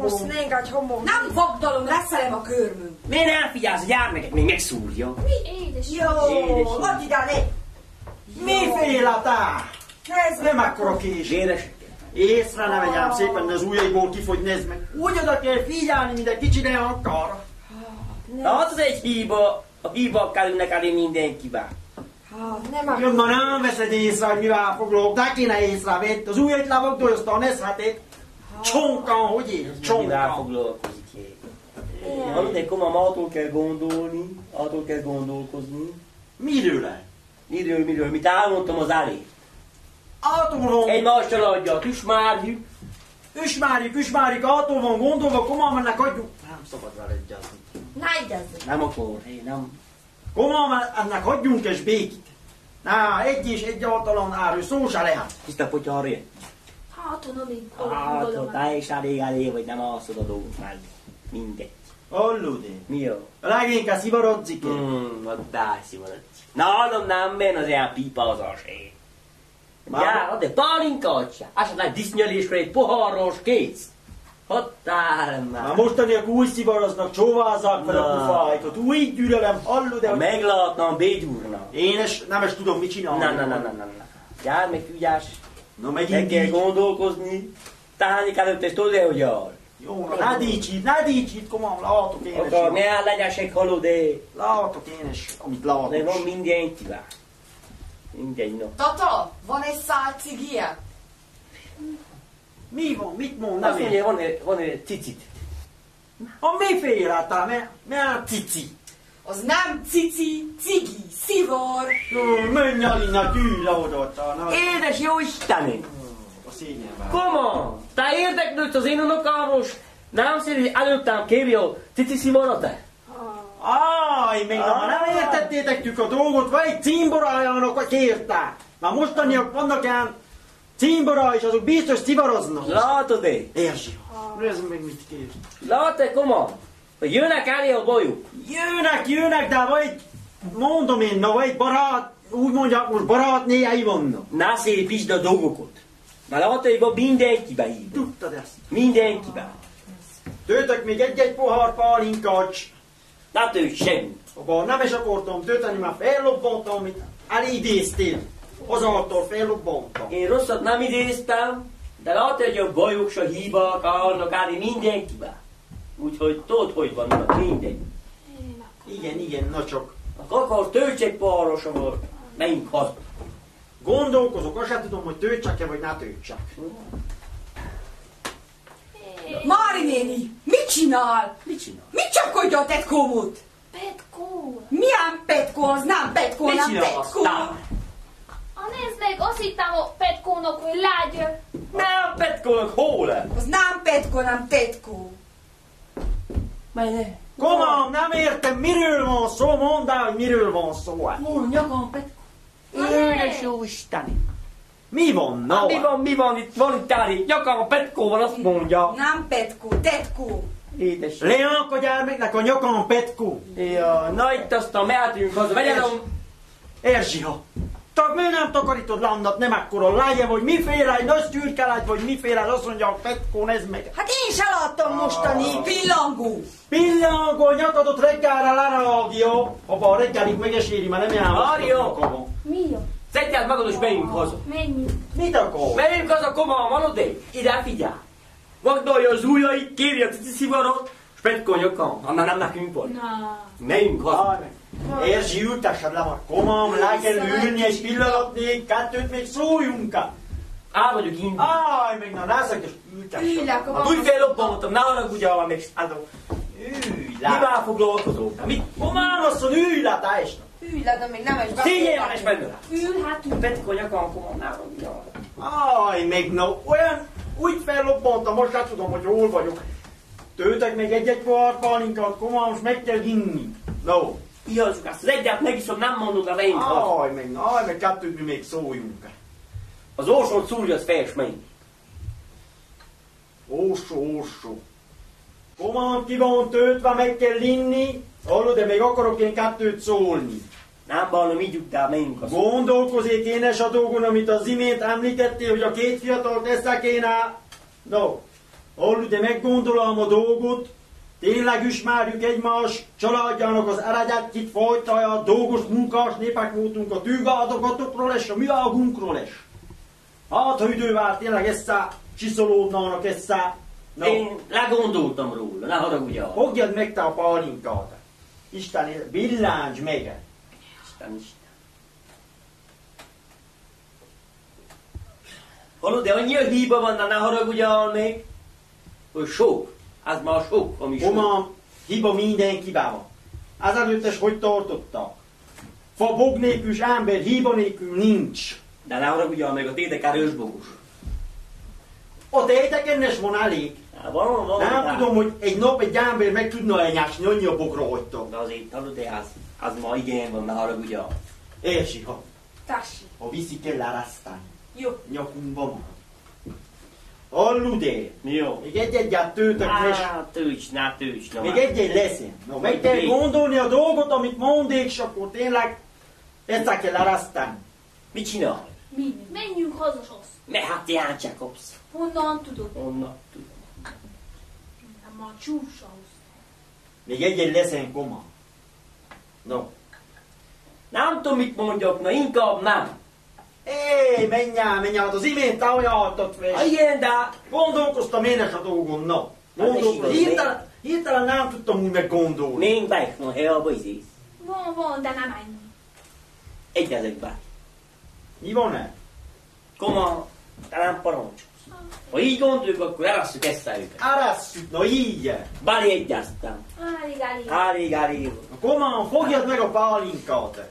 most nénk homor. Nem vagdalom, reszelem a körmünk. Miért nem figyelsz, a gyermekek még megszúrja? Mi édes? Jó, hadd ide, né. Miféle te? Nem akkora kés. Véresek. Észre ne vegyem szépen, de az ujjaiból kifogy, nézd meg. Úgy oda kell figyelni, mint egy kicsi ne akar. Hát az egy hiba. A hibákkal elé mindenkivel. Nem Jön, ma nem veszed észre, hogy mivel foglalok, de kéne észrevett. Az új egylábok dolgoztan, ez heték. Csonkan, hogy én? Mivel Csonkan. foglalkozik én? Hallod, egy komám, attól kell gondolni, attól kell gondolkozni. Miről? Miről, mit elmondtam az elé. Attól van, Egymás családját ismerjük. ismerjük, attól van gondolva, komám, ennek adjuk. Nem szabad vele egyezni. Nájdezzük. Nem akar, én nem. Komám, ennek adjunk és békit. Na, egy és egyáltalán áru, szó se lehet. Tiszta potyarja. Hát, ha nem így Hát, gondolom. te is elég, vagy nem alszod a dolgot már. Mindegy. Hallod én? Mi jó? Leginkább szivarodzik én. Vaddászi van. Nálam nem men az ilyen pípázás én. Ja, de pálinkát se. Esetleg disznyelésre egy pohárros kész. Határ Na már. mostaniak új szivaroznak, csóvázzák fel a Na. pufáikat. Új gyűlölem, hallod Ha el? meglátnám, bégyúrnám. Én nem is tudom, mit csinálni. Na. Jár meg ügyás. Na Meg megint kell így. gondolkozni. Tálni előtt ezt tudja, hogy jár. Jó, ne dítsít, komám, látok én is. Akar, ne legyesek haludé. Látok én is, amit De látok. van mindenkivel. Mindegy, no. Tata, van egy szál cigie? Mi van, mit mond, nem Azt én? mondja, van egy cicit. A miféle, mi a cici? Az nem cici, cigi, szivar. Menj Alina, gyűjle oda, na. Édes jó Istenem! A szényelben. Koma! Te érdeklődsz az én unokámos? Nem szerint, hogy előttem kéri a cici szivarat-e? Áj, még nem értettétek a dolgot, vagy egy címborájának, vagy kérte. Már mostaniak vannak ilyen címbora, és azok biztos szivaroznak. Látod-e? Érzsi, nézd meg mit kér. Látod, Koma? Hogy jönnek elé a bajuk? Jönnek, de vagy, mondom én, na vagy barát, úgy mondják, most barátnéjei vannak. Ne szépítsd a dolgokat. Mert látod, hogy van mindenkibe hív. Tudtad ezt? Mindenkibe. Tőtök még egy pohár pálinkács. Ne tőj semmit. Abba nem is akartam tölteni, már fellobbantam, amit elidéztél. Azáltal fellobbantam. Én rosszat nem idéztem, de látod, hogy a bajok se hibák állnak elé mindenkibe. Úgyhogy tudod, hogy vannak mindegy. Igen, na csak. Akkor töltsek párosa volt. Menjünk haza. Gondolkozok, azt sem tudom, hogy töltsek-e, vagy ne töltsek. Mári néni, mit csinál? Mit csinál? Mit csapkodja a tetkómot? Petkó! Milyen petkó? Az nem petkó, Mit nem csinálsz? petkó. Nézd meg, azt hittem a Petkónak, hogy lágy. Nem, Petkónak hol -e? Az nem petkó, nem tetkó. Komám, nem értem, miről van szó, mondd el, hogy miről van szó. Hol nyakam, Petkó? Édes jó Isten! Mi van, na? Mi van itt elé? Nyakam a Petkó van, azt mondja. Nem petkó, tetkó. Édes. Leánk a gyermeknek a nyakon Petkó. Ja, na itt aztán mehetünk haza. Vegyen a... Erzsiha, csak miért nem takarítod landat, nem akkora lágya, vagy miféle egy nagy szürkelágy, vagy miféle, azt mondja a Petkó, ez meg. Hát én se láttam mostani pillangó. Pillangó, a nyakadot reggelre lerágja, ha a reggelig megeséri, mert nem jár. Mario! Mi a? Szedj át magad, és menjünk haza. Menjünk. Mit akar? Menjünk haza, Koma, valódi? Ide figyelj. Vagdolja az ujjait, kérje a cici szivarot, és Petkó nyakam. Annál nem nekünk volt. Na. Menjünk haza. Erzsi, ültessed le, már komám, le kell ülni egy pillanatnék, kettőt még szóljunk át. Á vagyok innen. Áj, még na, leszek, és ültessed. Ülök a Hát úgy fellobbantam, ne haragudj, ahol még adom. Ülj le. Mivel foglalkozol? Mit? Komám, azt mondja, ülj le, te is. Ülj le, de még nem is Szégyél van és benne. Ül, hát ül. Petkó nyakam, Koma, ne haragudj, ahol. Áj, még na, olyan, úgy fellobbantam, most nem tudom, hogy hol vagyok. Tőtek még egy pohár pálinkát, komám, most meg kell inni. No. Ihazzuk azt, az egyet megiszom, nem mondod a menjünk haza. Áj, meg kettőt mi még szóljunk. Az orsót szúrja, az fejes menj. Ósó. Komám, ki van töltve, meg kell inni. Hallod, de még akarok én kettőt szólni. Nem bánom, így utál, menjünk haza. Gondolkozik én is a dolgon, amit az imént említettél, hogy a két fiatalt össze kéne. No, hallod, de meggondolom a dolgot. Tényleg ismerjük egymás családjának az eredetjét, fajtáját, dolgos munkás népek voltunk, a tűgáldokatokról és a mi águnkról is. Hát, ha idővel tényleg össze csiszolódnának össze. No. Én legondoltam róla, ne haragudj ahol. Fogjad meg te a pálinkát. Isten, villáncs meg! Isten. Hallod, de annyi hiba van, ne haragudjál még, hogy sok. Az már sok, ami sok. Oma, hiba mindenkiben van. Azelőttes hogy tartottak? Fa bog nélkül ember, hiba nélkül nincs. De ne haragudjál meg, a tétek erősbogus. A tétek ennes van elég. Van. Nem tudom, hogy egy nap egy ember meg tudna elnyásni, annyi a bogra hagytak. De azért, hallod, de az ma igen van, ne haragudjál. Érsi, ha Tassi. viszik el árasztani. Jó. Nyakunkban van. Hallud-e? Jó. Még egy-egyet tőtök mes. Ne tőcs. Még egy leszem. No, meg kell gondolni a dolgot, amit mondék, és akkor tényleg ezt kell árasztani. Mit csinál? Menjünk haza, Sosz. Ne, hát te Jacobs. Honnan tudod? Honnan tudom. Nem már csúfsahoz. Még egy leszem, koma. No. Nem tudom, mit mondjak, na inkább nem. Menj át, az imént tájáltat fel. Igen, de... Gondolkoztam én is a dolgon, no. Hát Hirtelen nem tudtam úgy meg gondolni. Még be, no, helba izész. Van, de nem ennyi. Egyezekbe. Mi van-e? Koma, te nem parancsolsz. Ha így gondoljuk, akkor elasszuk ezt a őket. Árasszuk, no így. Beleegyeztem. Elég. Koma, fogjad meg a pálinkát.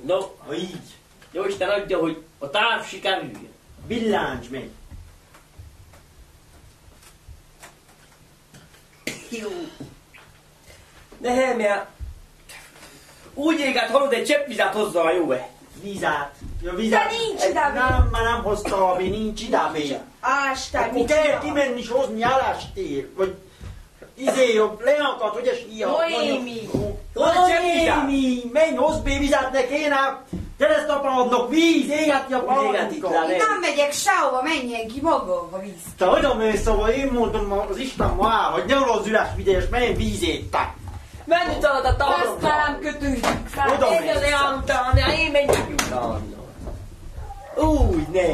No, No így. jó Isten adja, hogy a táv sikerüljön. Villáncs meg. Jó. Nehemia, úgy éget, hallod, egy csepp vizet hozzá, jó-e? Vizát. Ja, vizát. De nincs ide Nem, már nem hozta, ami nincs ide. Ástán, Akkor mit kell csinál? kimenni és hozni álástér. Vagy jobb leakat, hogy es ilyen. Noémi. Noémi, menj, hozd be vizet nekének. Keresztapadnak víz, égeti a pálinka. Éget. Én nem megyek sehova, menjen ki maga a víz. Te hogyan mész, szóval én mondom az Isten ma áll, hogy ne az üres vidés, menj vízét te. Menj talán a Ezt távol. már nem kötődik fel. Oda Én mész. leálltam, én menjek utána. Úgy, ne.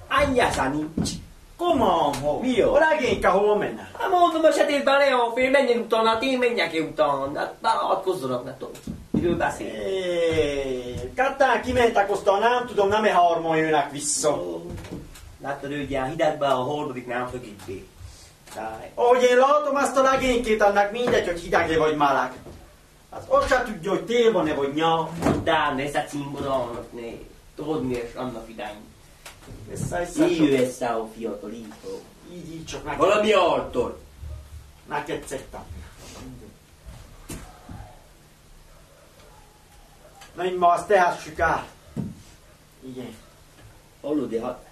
Anyásza nincs. Komám, ho. Mi jó? A legényke hol menne? Hát mondom, a sötétben Leon fél, menjen utána, hát én menjek utána. Hát beavatkozzanak, ne tudom. Miről beszél? Kattán kimentek, aztán nem tudom, nem harman jönnek vissza. Láttad, ő ilyen hidegben a harmadik nem fog itt be. Ahogy én látom ezt a legénykét, annak mindegy, hogy hideg vagy meleg. Hát azt se tudja, hogy tél van-e vagy nyá. De ne se cimborának, ne. Tudod miért annak idején. Így Össze a fiatal, így fog. így csak neked. Valami altól. Neked szedtem. Na így ma azt tehessük át. Igen. Hallod, de hát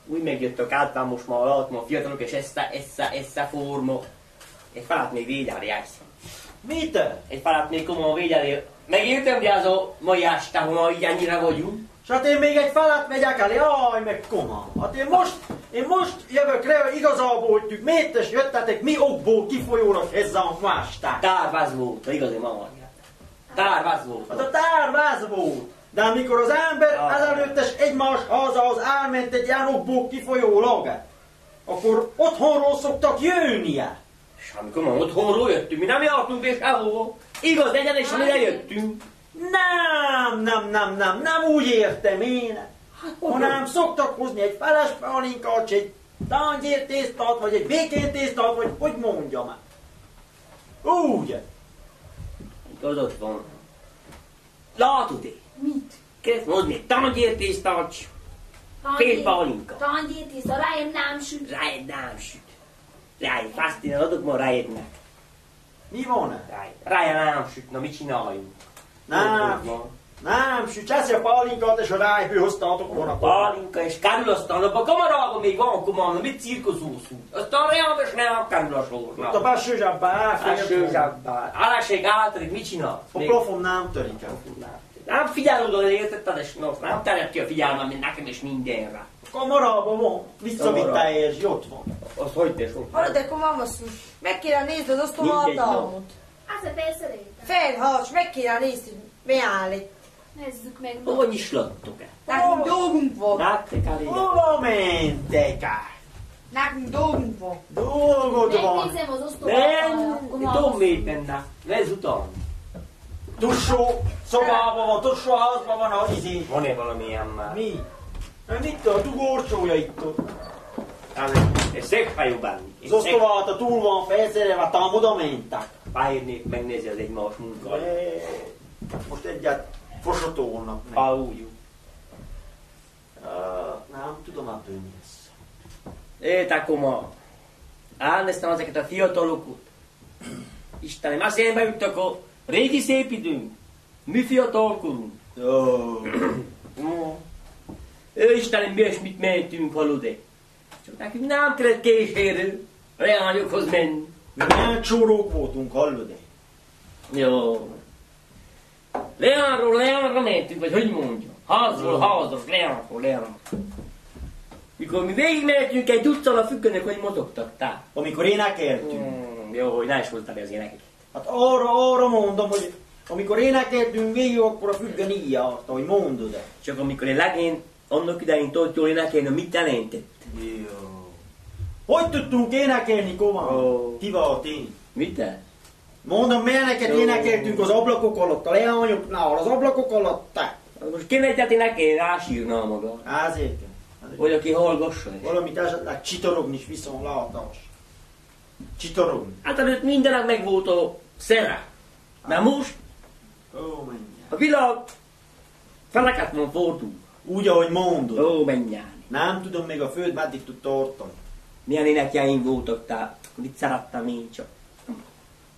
úgy megjöttök általán most már látom a fiatalok, és ezt a forma. Egy felát még végyelni játszom. Mit? Egy felát még komolyan végyelni. Megértem, hogy az a mai este, ha így ennyire vagyunk. És hát én még egy felett megyek el, jaj, meg koma. Hát én most jövök rá, igazából, hogy métes jöttetek, mi okból kifolyólag ezzel a mástán. Tárváz volt, igazi mama. Tárváz volt. Hát a tárváz volt. De amikor az ember ezelőttes egymáshoz elment egy ilyen okból kifolyólag, akkor otthonról szoktak jönnie. És amikor ma otthonról jöttünk, mi nem jártunk és ahol. Igaz, egyenesen ide jöttünk. Nem úgy értem én. Hanem szoktak hozni egy feles pálinkát, egy tányértésztát, vagy egy békéntésztát, vagy hogy mondjam. Úgy. Igazad van. Látod-e? Mit? Kezd hozni egy tányértésztát, fél pálinka. Tányértészta, rájem nem süt. Rájed nem süt. Rájed, fasztinen adok ma rájednek. Mi van? Rájed nem süt, na mit csináljunk? Nem, süt, cseszi a pálinkát, és a rájből hoztátok volna. Pálinka és kerül aztán, abban a kamarában még van komanda, mit cirkuszúszunk. Aztán reális nem kerül a sornak. Ott a belső zsákba Első zsákban. Álláség általik, mit csinál? A plafon nem törik el. Nem figyel oda, értetted, és nem terjed ki a figyelmem, mint nekem és mindenre. A kamarában van, visszavittál érzi, ott van. Az hogy te sok? Hallod, de akkor van basszus. Meg kéne nézni az osztóhatalmot. Az a persze réten. Felhacs, meg kéne nézni, hogy mi áll itt. Nézzük meg. Hogy is láttok-e? Nekünk dolgunk van. Láttek elég? Hova mentek át? Nekünk dolgunk van. Dolgod van. Megnézem az osztóhatalmat. Tudom mit menne, vesz utalni. Tussó szobában van, tussó házban van a izé. Van-e valamilyen már? Mi? Mit a dugórcsója itt ott? Ez székhajú bánni. Az osztováta túl van felszerelve, talán oda mentek. Beírnék megnézni az egymás munkáját. Most egyet fosatolnak meg. Úgy. Nem tudom, hát ő mi lesz. Akkor ma elnéztem ezeket a fiatalokat. Istenem, azt én beüttök a régi szép időnk. Mi fiatalkorunk. Istenem, mi és mit mentünk haludé. Csak nekünk nem kellett kísérő leányokhoz menni. Mi nem csórók voltunk, hallod-e? Jó. Leányról leányra mentünk, vagy hogy mondja? Házról házra, leányról leányra. Mikor mi végigmehetünk egy utcán a függönek, hogy mozogtak, tá? Amikor énekeltünk. Jó, hogy ne is voltál az énekeket. Hát arra mondom, hogy amikor énekeltünk végig, akkor a függön így járta, hogy mondod-e. Csak amikor én legén, annak idején tudott jól énekelni, mit jelentett? Jó. Hogy tudtunk énekelni, komán? Ó. Ki volt én? Mit te? Mondom, melyeneket énekeltünk az ablakok alatt, a leányoknál, az ablakok alatt, te. Most kéne egyet énekelni, rásírna maga. Azért. Hogy aki hallgassa. Valamit esetleg csitorogni is viszontlátás. Csitorogni. Hát előtt mindenek meg volt a szere. Mert most Ó, menjen. a világ feleket van fordul. Úgy, ahogy mondod. Ó, menjen. Nem tudom még a föld meddig tud tartani. Milyen énekjeim voltak, tehát mit szerettem én csak.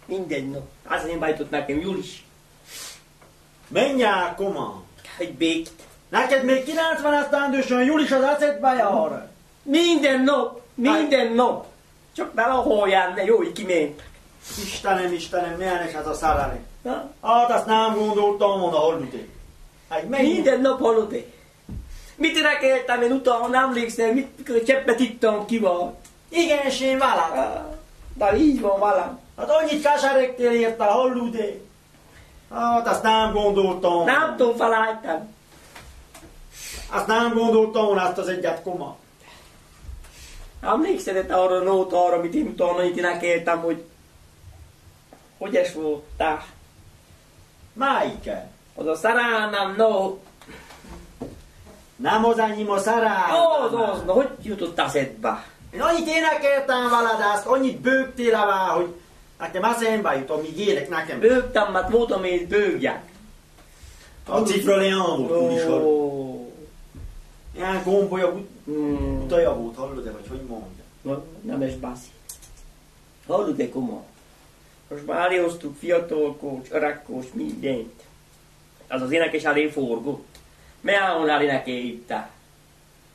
Mindegy nap. Az én bajtott nekem Julis. Menj el, komán. Egy békét. Neked még 90 esztendősen Julis az eszedbe jár. Minden nap. Csak valaholján, de jó, hogy kiment. Istenem, milyen is ez a szerelem. Na, Hát azt nem gondoltam volna, hallod-e. Hát minden nap hallod-e? Mit énekeltem én utána, nem emlékszem, mikor cseppet ittam ki van. Igen, és én veled. De így van velem. Hát annyit keseregtél érte, hallod-e. Hát azt nem gondoltam. Nem tudom, felálltam. Azt nem gondoltam volna, azt az egyet koma. Emlékszed arra a nótára, amit én utána itt énekeltem, hogy es voltál? Melyike? Az a szerelmem, no. Nem az enyém a szerelem. Az, na hogy jutott eszedbe? Én annyit énekeltem veled, azt annyit bőgtél rá, hogy nekem eszembe jut, amíg élek nekem. Bőgtem, mert voltam én bőgjek. A cifra leán volt, úgyis hallod. Ilyen kombolyabb utaja volt, hallod-e, vagy hogy mondja? Nem is bászi. Hallod-e, komolyan? Most már eléhoztuk fiatalkócs, öregkócs, mindent. Az énekes elé forgott. Mehol elénekelte?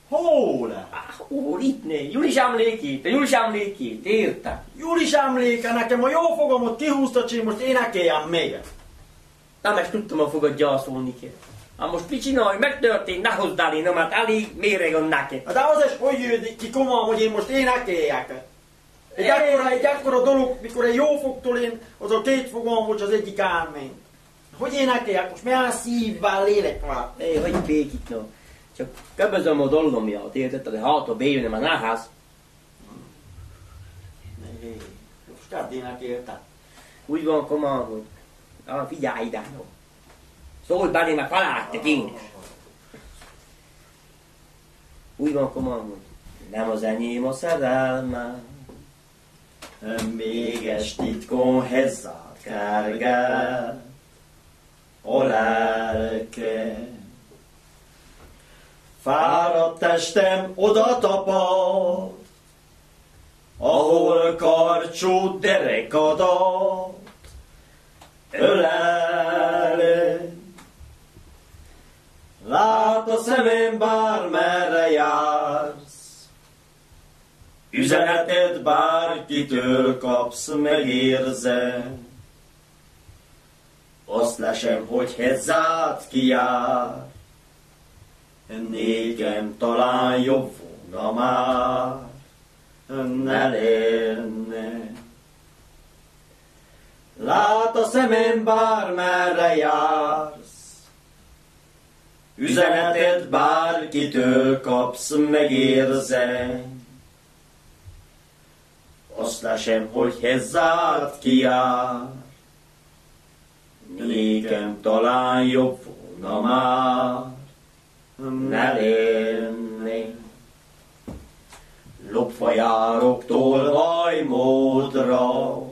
Hol? Hol itt ne? Julis emlékét, érte? Julis emléke, nekem a jó fogamot kihúzta, hogy most énekeljem még. Nem is tudtam a fogad gyászolni kell. Hát most mit csinálj, megtörtént, ne hozd el én, mert elég méreg van neked. De az is hogy jön ki komolyan, hogy én most énekeljek. Egy akkora dolog, mikor egy jó fogtól én, az a két fogam volt, az egyik elment. Hogy énekeljek most, milyen szívvel, lélekvel. Hogy békít, no. Csak köbözöm a dolgom miatt, érted? De hát a béjönne már náház. Most kell énekeltem. Úgy van komolyan, hogy figyelj ide, no. Szólj belé, mert felálltak én is. Úgy van komolyan, hogy nem az enyém a szerelmem. Véges titkon hezzád kergel a lelke. Fáradt testem oda tapad, ahol karcsú derekadat ölel. Lát a szemem bármerre jársz, üzenetet bárkitől kapsz, megérzed. Azt lesem, hogy hezzád kijár, nékem talán jobb volna már, ne lenne. Lát a szemem bármerre jársz, üzenetet bárkitől kapsz, megérzed. Azt azt lesem, hogy hezzád kiár. Nékem talán jobb volna már, ne lenni. Lopva járok tolvajmódra,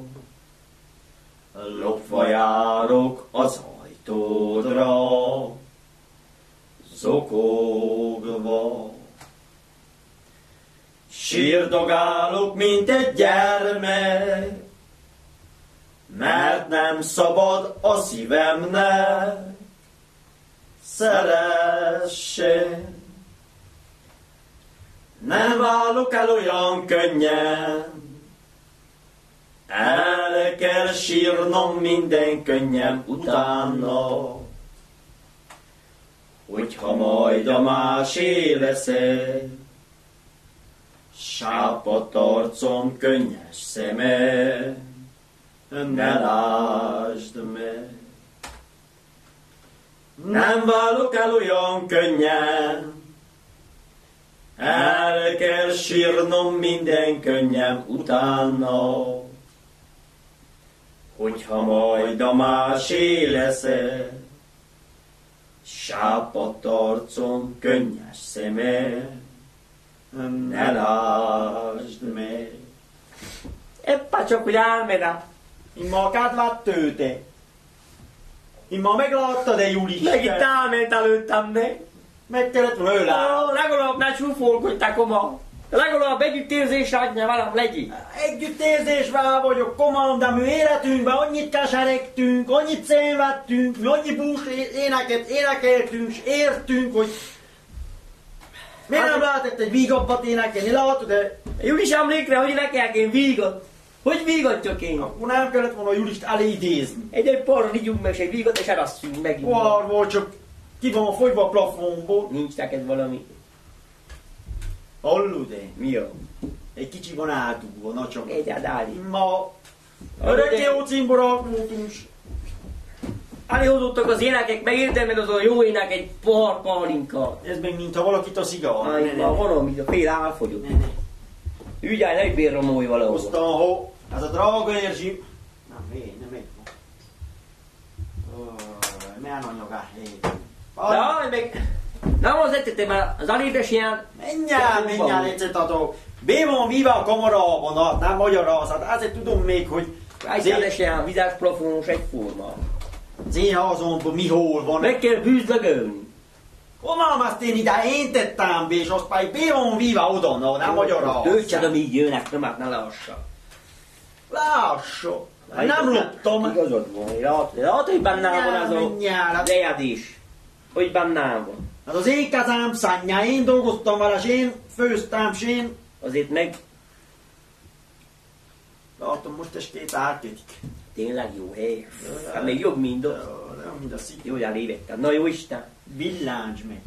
lopva járok az ajtódra, zokogva. Sírdogálok, mint egy gyermek, mert nem szabad a szívemnek szeressen. Nem válok el olyan könnyen, el kell sírnom minden könnyem utána, hogyha majd a másé leszek, sápadt arcom, könnyes szeme, ne lásd meg. Nem válok el olyan könnyen, el kell sírnom minden könnyem utána, hogyha majd a másé leszek, sápadt arcom, könnyes szeme, ne lásd meg. Eppa csak, hogy álmeda. Én ma kedvet tőte. Én ma megláttad, de Julisten. Meg itt álment előttem, ne? Meg kellett volna ölelni. Legalább ne csúfolkodták, koma. Legalább együttérzésre adja velem, legyen. Együttérzésvel vagyok, komandám, életünkben annyit keseregtünk, annyit szenvedtünk, mi annyi bús éneket énekeltünk, és értünk, hogy miért nem lehetett egy vígabbat énekelni, látod, de... Julis emlékre, hogy énekeljek én vígat. Hogy vígatjak én? Akkor nem kellett volna a Julist elidézni. Egy parra ígyunk meg, és egy vígat, és erasszunk meg. Hol volt, csak ki van fogyva a plafonból. Nincs neked valami. Hallod-e? Mi a? Egy kicsi van átugva, na csak. Egyáltalán. Ma örökké jó cimborák voltunk. Elhozottak az énekek, megérted az a jó ének egy pár pálinka. Ez meg mintha valakit a szigár. Aj, ma valam, így a fél elfogyott. Ügyelj, ne bérromolj valahol. Aztán, ha ez a drága érzsi... Nem megy. Milyen anyagá, Jaj, meg... Nem az etetem, mert az alédes ilyen... Menjál, ecetatok. Bé van víve a kamarában, nem magyarázat. Azért tudom még, hogy... Rájszáles ilyen vizás plafonos egyforma. Az én házomban mihol van. Meg kell bűzlögölni. Honnan azt én ide én tettem be, és azt pedig bé van víve oda, na, nem magyarázat. Töltsed, amíg jönnek, nem, hát ne lehassa. Lássa. Nem loptam. Igazad van, látod, hogy bennám van az a lejadés. Hogy bennám van. Hát az én kezem szánnyá, én dolgoztam vele, és én főztem, és én... Azért meg... Látom, most estét árkedik. Tényleg jó hely. Hát még jobb, mint ott. Nem, mind a szív. Jó, elévettem. Na jó Isten. Villáncs meg.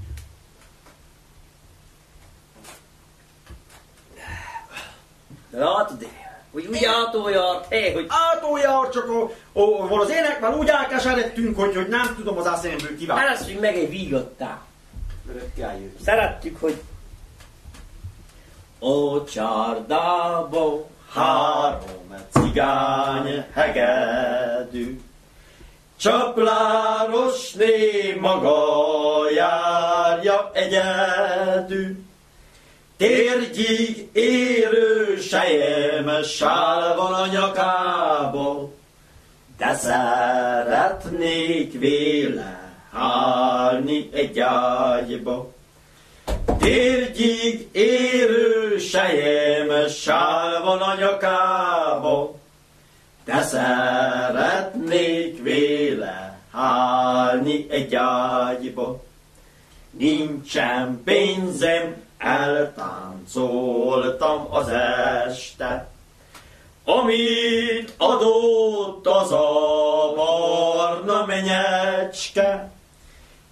Látod, hogy úgy átoljár, hogy... Átoljár, csak van az énekben úgy elkeseredtünk, hogy nem tudom az eszemből kívánni. Eleszünk meg egy vígattá. Örökkel jött. Szeretjük, hogy... Ó csárdába 3 cigány hegedű, Csaplárosné maga járja egyedül. Térgyig érő sejem sál van a nyakába, de szeretnék véle állni egy ágyba. Térgyig érő sejem sál van a nyakába, de szeretnék véle állni egy ágyba. Nincsen pénzem, eltáncoltam az este, amit adott az a barna menyecske.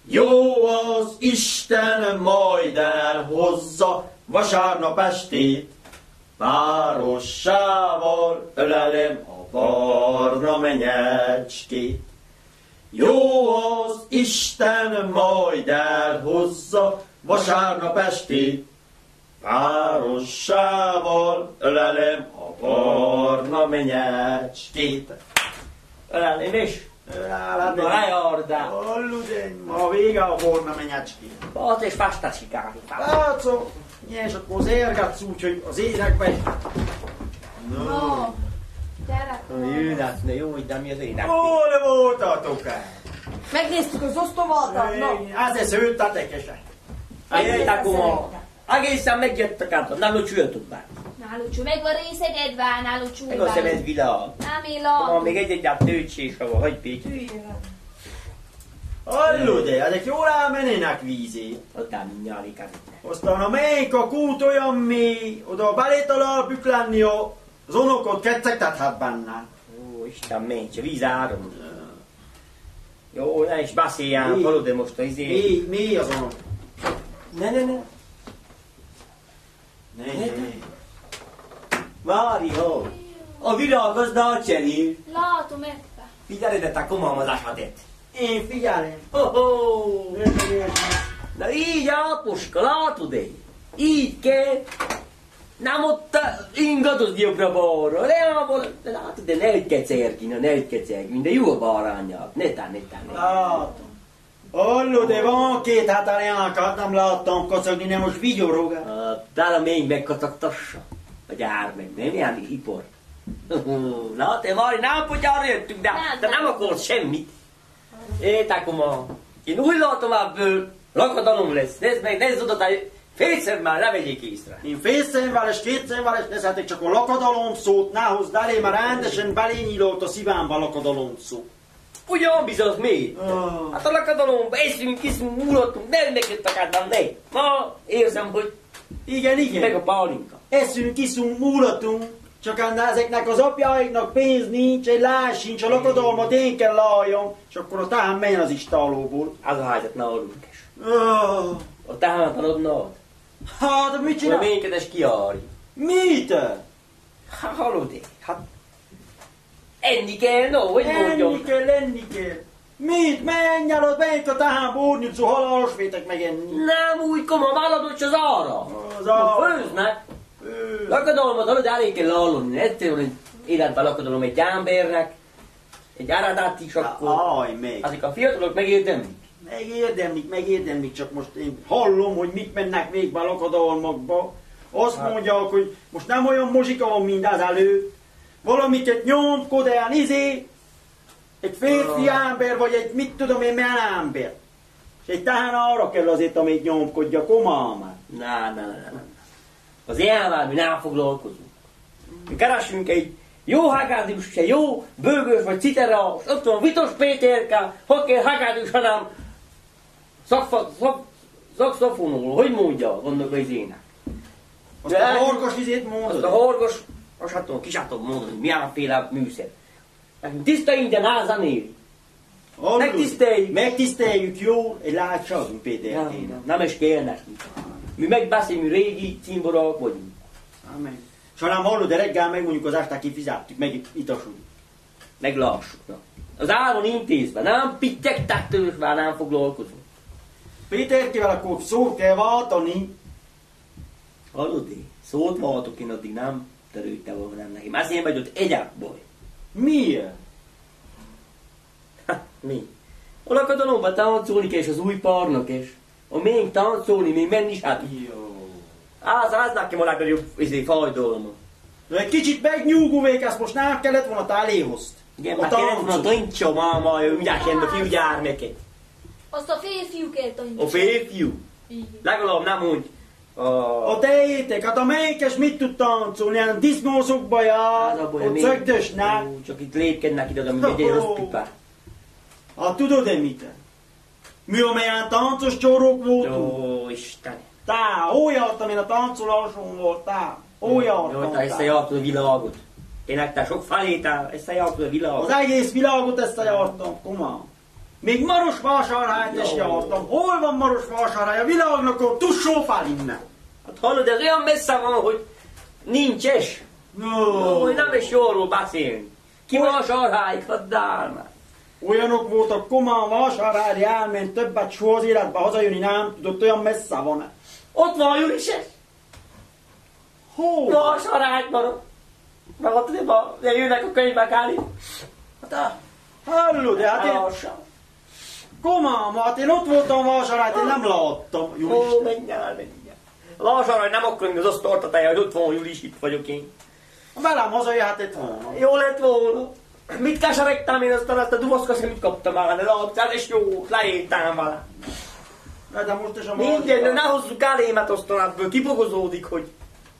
Jó az Isten, majd elhozza vasárnap estét, párossával ölelem a barna menyecskét. Jó az Isten, majd elhozza vasárnap estét, párossával ölelem a barna a menyecskét. Ölelném is? Öleled, Na, lejardál. hallod én, ma vége a borna menyecskét. Hát és fastát sikálni. Látszom, nyers akkor az érgetsz úgy, hogy az énekben. No, gyere. Jönnek, ne jó, hogy nem mi az ének. Hol voltatok el? Megnéztük az osztovaldat, na. Ez szőttetek-e? Jöjtek, kuma. Egészen megjöttek át, nem csültök már. Nálucsú, meg van részegedve, nálucsú. Meg a szemed világ. Nem illam. Kuma, még egy-egy tőcsés, ahol hagyj Pécs. Hallod -e, ezek jól elmennének vízé. Aztán mindjárt kell. Aztán a melyik a kút olyan mély, oda belé talál büklenni az unokot keccegtethet benne. Ó, Isten, menj, víz áram. Jó, ne is beszéljál, hallod de most a izé. Mély az unok. Ne. Ne. Várj, ho! A világ az nagyszerű. Látom ebbe. Figyelj, de te komalmazásra tett. Én figyelem. Ho-ho! Na így Áposka, látod én? Így kell. Nem ott ingadozni jobbra-balra. Látod, de ne ügy kecergi, de jó a bárányát. Ne tán. Látom. Hallod, de van két hátárjánkat, nem láttam kacagni, nem most vigyorog. Tál a mény megkacagtassa. A gyár meg, nem ilyen ipor. Na, te Mari, nem potyára jöttünk, de nem akarsz semmit. Étek, kuma. Én úgy látom ebből, lakadalom lesz. Nézd oda, te félszer már ne vegyék észre. Én félszemvel és kétszemvel és nézhetek csak a lakadalom szót, ne hozd elé, mert rendesen belényílott a szívámba a lakadalom szó. Ugyan bizony miért? Hát a lakadalomba eszünk, iszunk, múlottunk, nem megjöttek át, nem. Ma érzem, hogy Igen. meg a Pálinka. Eszünk, iszunk, múlatunk, csak ezeknek az apjaiknak pénz nincs, egy láss sincs, a lakadalmat én kell lajjam, és akkor a táhán menjen az istálóból. Az a helyzet nálunk is. Oh. A táhán adnád. Hát, mit A csinál? ménykedes kiárj. Mit? Hát hallod én? Hát enni kell, no, hogy mondjam. Lenni kell. Mit? Menj el, ott menj a táhán bornyucú halálos vétek megenni. Nem úgy komolyan váladod az ára. Az ára. Főznek. Lakadalmat hallod, elég kell hallani. Egyszerűen életben lakadalom egy embernek, egy áradát is akkor. Aj, meg. Azok a fiatalok megérdemlik. Megérdemlik, csak most én hallom, hogy mit mennek végbe a lakadalmakba. Azt mondják, hogy most nem olyan muzsika van, mint az előtt. Valamiket nyomkod el, egy férfi ember, vagy egy mit tudom én, milyen ember. És egy táhán arra kell azért, amit nyomkodja, komám. Nem. Az ilyenvel mi nem foglalkozunk. Mi keresünk egy jó hagádus, egy jó bőgős vagy citera, ott van Vitos Péterke, ha kell hagádus, hanem szakszofonul, hogy mondja, gondolok az ének. Azt a horgos vizét mondod? Azt a horgos, most hát tudom, ki sem tudom mondani, milyenféle műszer. Nekünk tiszta ingyen ázanéli. Megtiszteljük jól, egy látságunk Péterkének. Nem is kell nekünk. Mi megbeszéljünk, régi cimborák vagyunk. Amen. És ha nem hallod, de reggel megmondjuk az ástát kifizettük, meg itasunk. Meglássuk. Na. Az áron intézve, nem pittyegtettől, már nem foglalkozunk. Péterkével akkor szót kell váltani. Hallod én? Szót váltok én, addig nem terültem volna nem nekem. Ezért vagy ott egyáltalán baj. Miért? Mi? A lakadalomban táncolni kell, és az új párnak is. A még táncolni, még menni is, hát Jó. az nekem a legnagyobb fajdalom. De egy kicsit megnyúgulvék, ezt most nem kellett volna te eléhozt. Igen, már kellett volna tancsa, máma, mindjárt jön a fiúgyármeket. Azt a férfiúkért A férfiú. Legalább nem úgy. A tejétek, hát a melyikes mit tud táncolni? Ilyen disznózokba jár, ott szögdösnek. Csak itt lépkednek ide, mint egy rossz pipá. Hát tudod-e mit? Mi amelyen táncos csorok voltunk? Ó, Isten. Tá, hol jártam én a táncoláson voltál? Hol Jó, jártam? te összejártad a világot. Tényleg te sok falétál, összejártad a világot. Az egész világot összejártam, komám. Még Marosvásárhelyt is jártam. Hol van Marosvásárhely? A világnak a tussó fel innen. Hát hallod, ez olyan messze van, hogy nincs-es. Hogy nem is jóról beszélni. Ki Vásárhely, hadd áll már. Olyanok voltak, komán Vásárhelyre elment, többet soha az életbe hazajönni nem tudott, olyan messze van. Ott van Jurises. Hol? Vásárhelyt marad. Mert de jönnek a könyvek állni. Hát, hallod, de hát én... Komám, hát én ott voltam vásárát, én nem láttam. Ó, menjál. Vásárolj, nem akarunk az asztaltatája, hogy ott van Júli, itt vagyok én. Velem hazajöhetett volna. Jó lett volna. Mit keseregtem én aztán azt a duvaszkaszra, mit kaptam már, de láttál, és jó, leéltem vele. De most is a Minden, de ne hozzuk elémet aztán ebből kibogozódik, hogy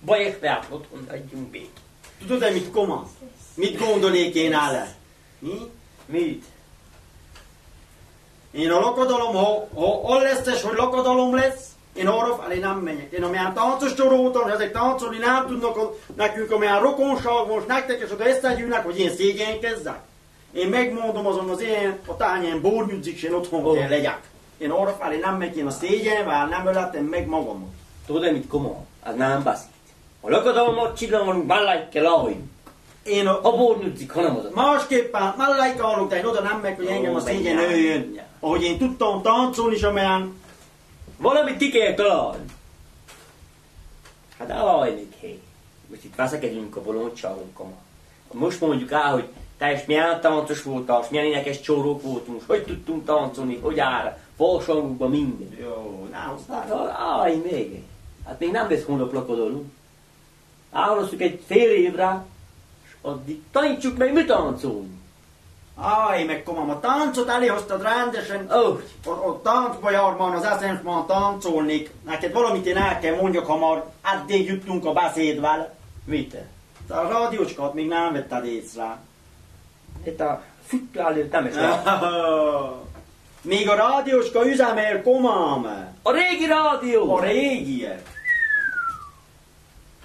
baj érte át otthon, adjunk békét. Tudod-e mit, Koma? Mit gondolnék én el? Mit? Én a lakodalom, ha lesz, hogy lakodalom lesz, én arra felé nem megyek. Én amilyen táncos csoróton, és ezek táncolni nem tudnak, nekünk amilyen rokonság most nektek, és oda összegyűlnek, hogy én szégyenkezzek. Én megmondom azon az én, a tányán bornyudzik, és én otthon kell legyek. Én arra felé nem megyek, én a szégyenvel nem öletem meg magamot. Tudod, mit komolyan? Az nem beszéd. A lakodalomot csinálunk, melleikkel ahogy. Én a bornyudzik, hanem az. Másképpen melleikkel de én oda nem meg, hogy engem a szégyen öljön. Ahogy én tudtam táncolni is, amelyen valamit ki kell találni. Hát állj hé. Most itt veszekedünk a bolondságunkon. Most mondjuk el, hogy te is milyen táncos voltál, milyen énekes csórók voltunk, hogy tudtunk táncolni, hogy áll, falsangunkban minden. Jó, állj még. Hát még nem lesz hónap lakodolunk. Elhozzuk egy fél évre, és addig tanítsuk meg mit táncolni. Aj, meg komám, a táncot eléhoztad rendesen. A táncba járban az eszemben táncolnék. Neked valamit én el kell mondjak, ha már eddig juttunk a beszédvel. Mit? A rádiócskat még nem vetted észre. Itt a füttő előtt nem is lehet. Még a rádiócska üzemel, komám. A régi rádió. A régiek.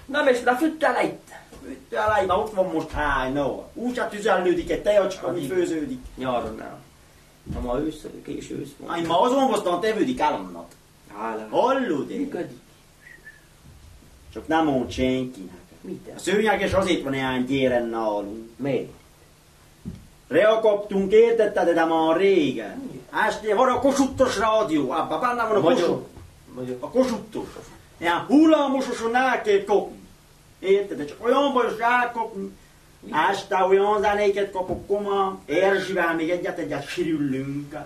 Nem is, de füttő előtt. Mert ott van most hány, no. Úgy hát tüzellődik egy tejacska, ami főződik. Nyáron nem. Ha ma őszödik, és ősz van. Aj, ma azon aztán tevődik államnak. Hallod én? Működik. Csak nem mond senkinek. Mit? A szőnyeges azért van ilyen gyéren nálunk. Miért? Rea kaptunk, értetted, de már régen. Este van a Kossuthos rádió, abban benne van a Kossuth. A Kossuthos. Ilyen hullámososan el kell kopni. Érted? Csak olyan bajos rákopni. Este olyan zenéket kapok, Koma. Erzsivel még egyet sirüllünk.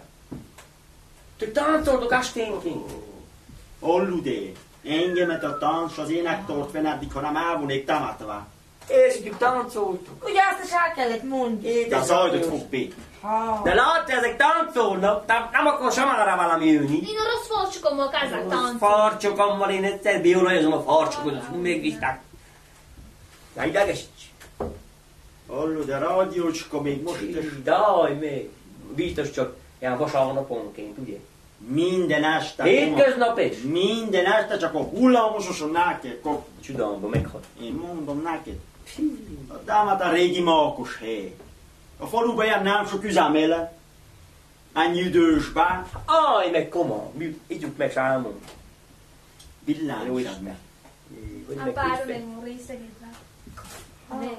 Te táncoltok esténként. Hallud én? Engemet a tánc az énektort feneddig, ha nem elvonék temetve. Értsük, táncoltuk. Ugye azt is el kellett mondani. De zajdot fog bék. De látja, ezek táncolnak, nem akar samára valami jönni. Én a rossz farcsokommal kezdek táncolni. Farcsokommal én egyszer biolajozom a farcsokat, hogy megviszták. De idegesíts. Hallod, a rádiócska még most is. Daj, még. Biztos csak ilyen vasárnaponként, ugye? Minden este. Hétköznap is? Minden este, csak a hullámososan ne kell kopni. Csodálomba meghalt. Én mondom neked. De hát a régi mákos hely. A faluban ilyen nem sok üzemele. Ennyi idősben. Aj, meg koma. Ígyuk meg sámon. Villányos meg. A párom meg van részegítve. Még.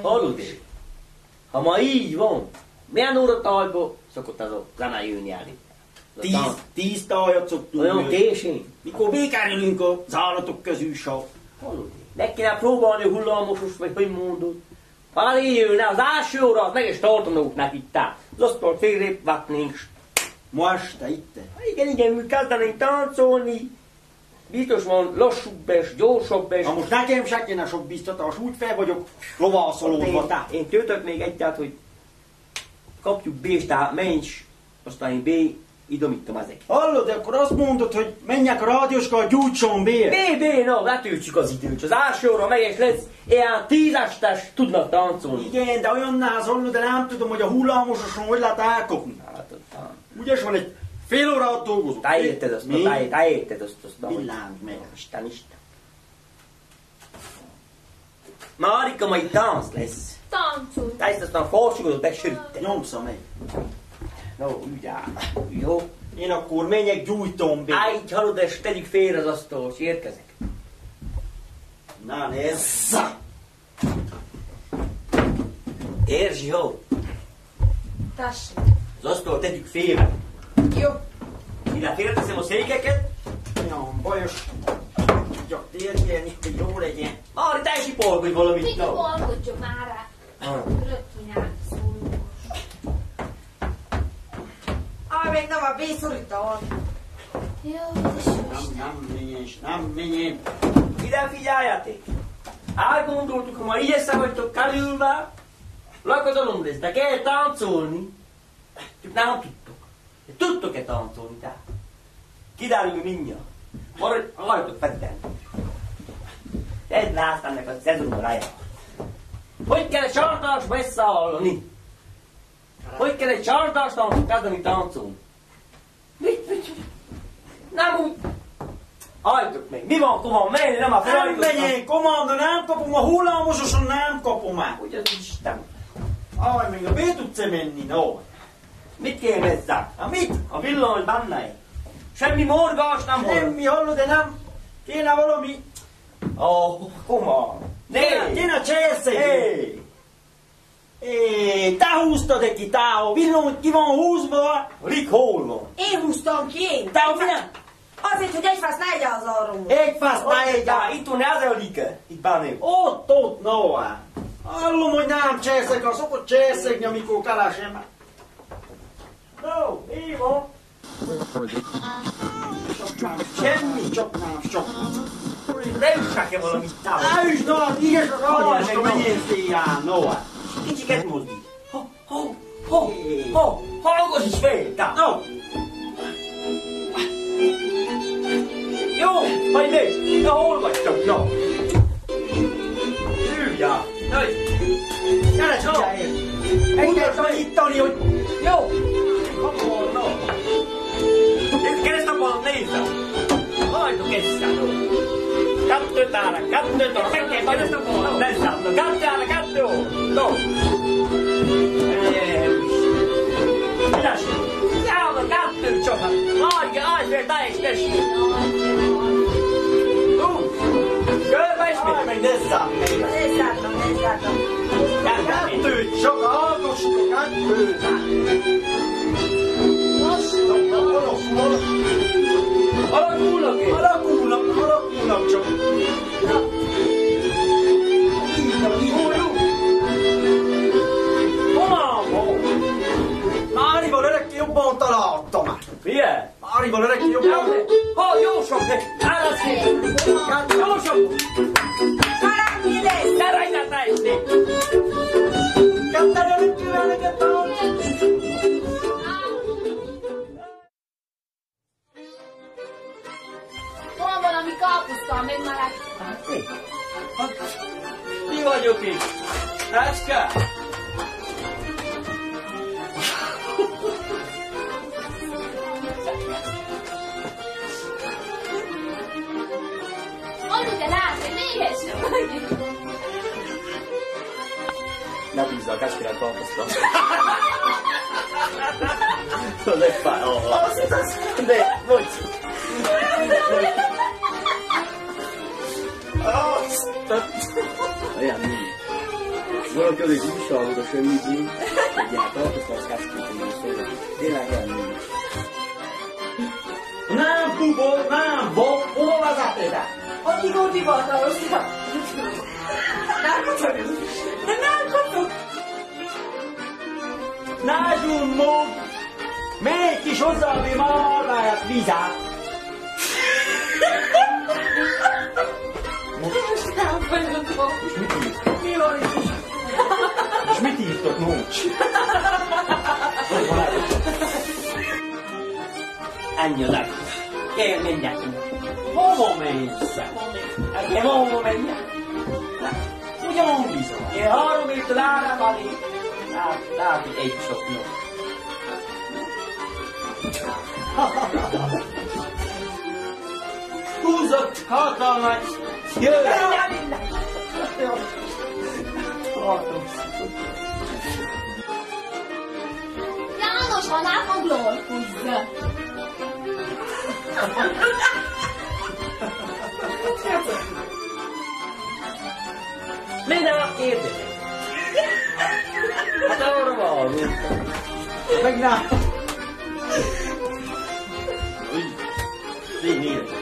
Hallod én? Ha ma így van, milyen óratájból szokott az a zene jönni elé? 10 tájat szoktunk. Olyan késén? Mikor békárülünk az állatok közül sav. Hallod én? Meg kéne próbálni a hullámosos, vagy hogy mondod. Ha eljönne az első óra, az meg is tartanunk nekik tá. Az asztalt félrébb vetnénk. Ma este itt? Igen, mi kezdenénk táncolni. Biztos van lassúbb és gyorsabb és... Ha most nekem se kéne sok biztatás, úgy fel vagyok lovászolódva, te. Én töltök még egyet, hogy kapjuk B-stá, menj, aztán én B, idomítom ezek. Hallod, akkor azt mondod, hogy menjek a rádióskkal, gyújtson B-t. B, no, letöltsük az időt. Az első óra meg is lesz, ilyen 10 estes tudnak táncolni. Igen, de olyan nehéz hallod, de nem tudom, hogy a hullámososon hogy lehet elkopni. Hát, Ugyes van egy fél órát dolgozok. Te érted azt, te érted azt. Villámd meg. Isten. Marika, majd tánc lesz. Táncol. Te ezt aztán farcsogodott megsöríteni. Nyomsza meg. No, ügyá. Jó. Én akkor menjek, gyújtom B-t. Állj, hallod, és tegyük félre az asztalt, és érkezek. Na nézza! Érzsi, jó. Tessék. Az asztalt tegyük félre. Jó. Ide félreteszem a székeket. Olyan bajos. tudjak térkelni, hogy jó legyen. Mari, te sipolgodj valamit, Mit no. hallgatja már rá? Röpkinyát szóló. Még nem a bészorítól. Jó, ez is Nem menjen. Ide figyeljetek! Elgondoltuk, ha ma így összevagytok kerülve, lakodalom lesz, de kell táncolni. Csak nem tudtok. De tudtok-e táncolni, tehát? Kiderül mindjárt. Maradj, halljatok fedden. Tedd le aztán a szezonba ráját. Hogy kell egy csartásba összehallani? Hogy kell egy csartásban kezdeni táncolni? Mit? Nem úgy. Halljatok meg, mi van, komand, menj, nem a Nem felállítottam. menjen, komanda, nem kapom, a hullámososan nem kapom el. Hogy az Isten? Még a be tudsz menni, no. Mit kéne ezzel? Hát mit? A villany benne. Semmi morgás nem hall. Semmi hallod, de nem. Kéne valami. Komand. Kéne cserszeg. Te húztad ki, te a villany ki van húzva. Rick hol van? Én húztam ki, én. Te a villany. Azért, hogy egyfász ne egye az arromot. Egy fasz, ne egy. Itt van ez a like. Itt benne. Ott, no. Hallom, hogy nem cserszeg, ha szokott cserszegni, amikor keresem. No, mi van? Semmi, csak nem. Ne üssák-e valamit távol? Elüsd, no, iges a rajta, menjél széjjel, no. Kicsiket mozdít. Hallgass is fél, tá. No. Jó, majd nézd. Na, hol vagytok? Jó. Üljál. Gyere, csinálj! Engedj tanítani, hogy... Jó. No. Keresztapon nézzem. Hajtok össze. Kettőt ára, meg kell keresztapon. Nézzem, kettő. No. Midas? Szállva, kettő csak. Állj fel, te is tessék. Körbe ismét. Meg nézzem, meg. Nézzártam. Kettőt, csak hallgassuk a kettőt. Alakulnak csak. Márival örökké jobban találtam már. Milyen? Márival örökké jobban. Jó sok, állj szép. Jó sok. Talán mi lesz? Ne rajtad, ne is négy. Kettőre örökkével neked találtam. Van valami káposzta, még már Mi vagyok itt? Táska? Alig te látsz, hogy méhes vagy. Ne bízzal, Káskirát tartoztam. Az egy fáj. De, bocs. Olyan mi? Valaki az egy újságod a semmiből, hogy gyere, tartoztam az Káskirát, szóval tényleg olyan mi. Nem, Bubó, nem, hol vezeted? Addig ott hivatalosra. Nem kocogunk. Nem kocogunk. Názsul mód, még kis hozzáadni ma a marváját vízát. Most nem vagyok. És mit írtok? Mi van itt? És mit írtok, Nócs? Ennyi az át. Kell menjek. Hova mész? Én hova menjek? Ugyan bizony. Én 3 évtől ára van itt. Lát, hogy egy sok nap. Húzott hatalmat. Jöjj! János, ha nem foglalkozz. Minden nap kérdez. Hát arra van. Meg nem. Nézd.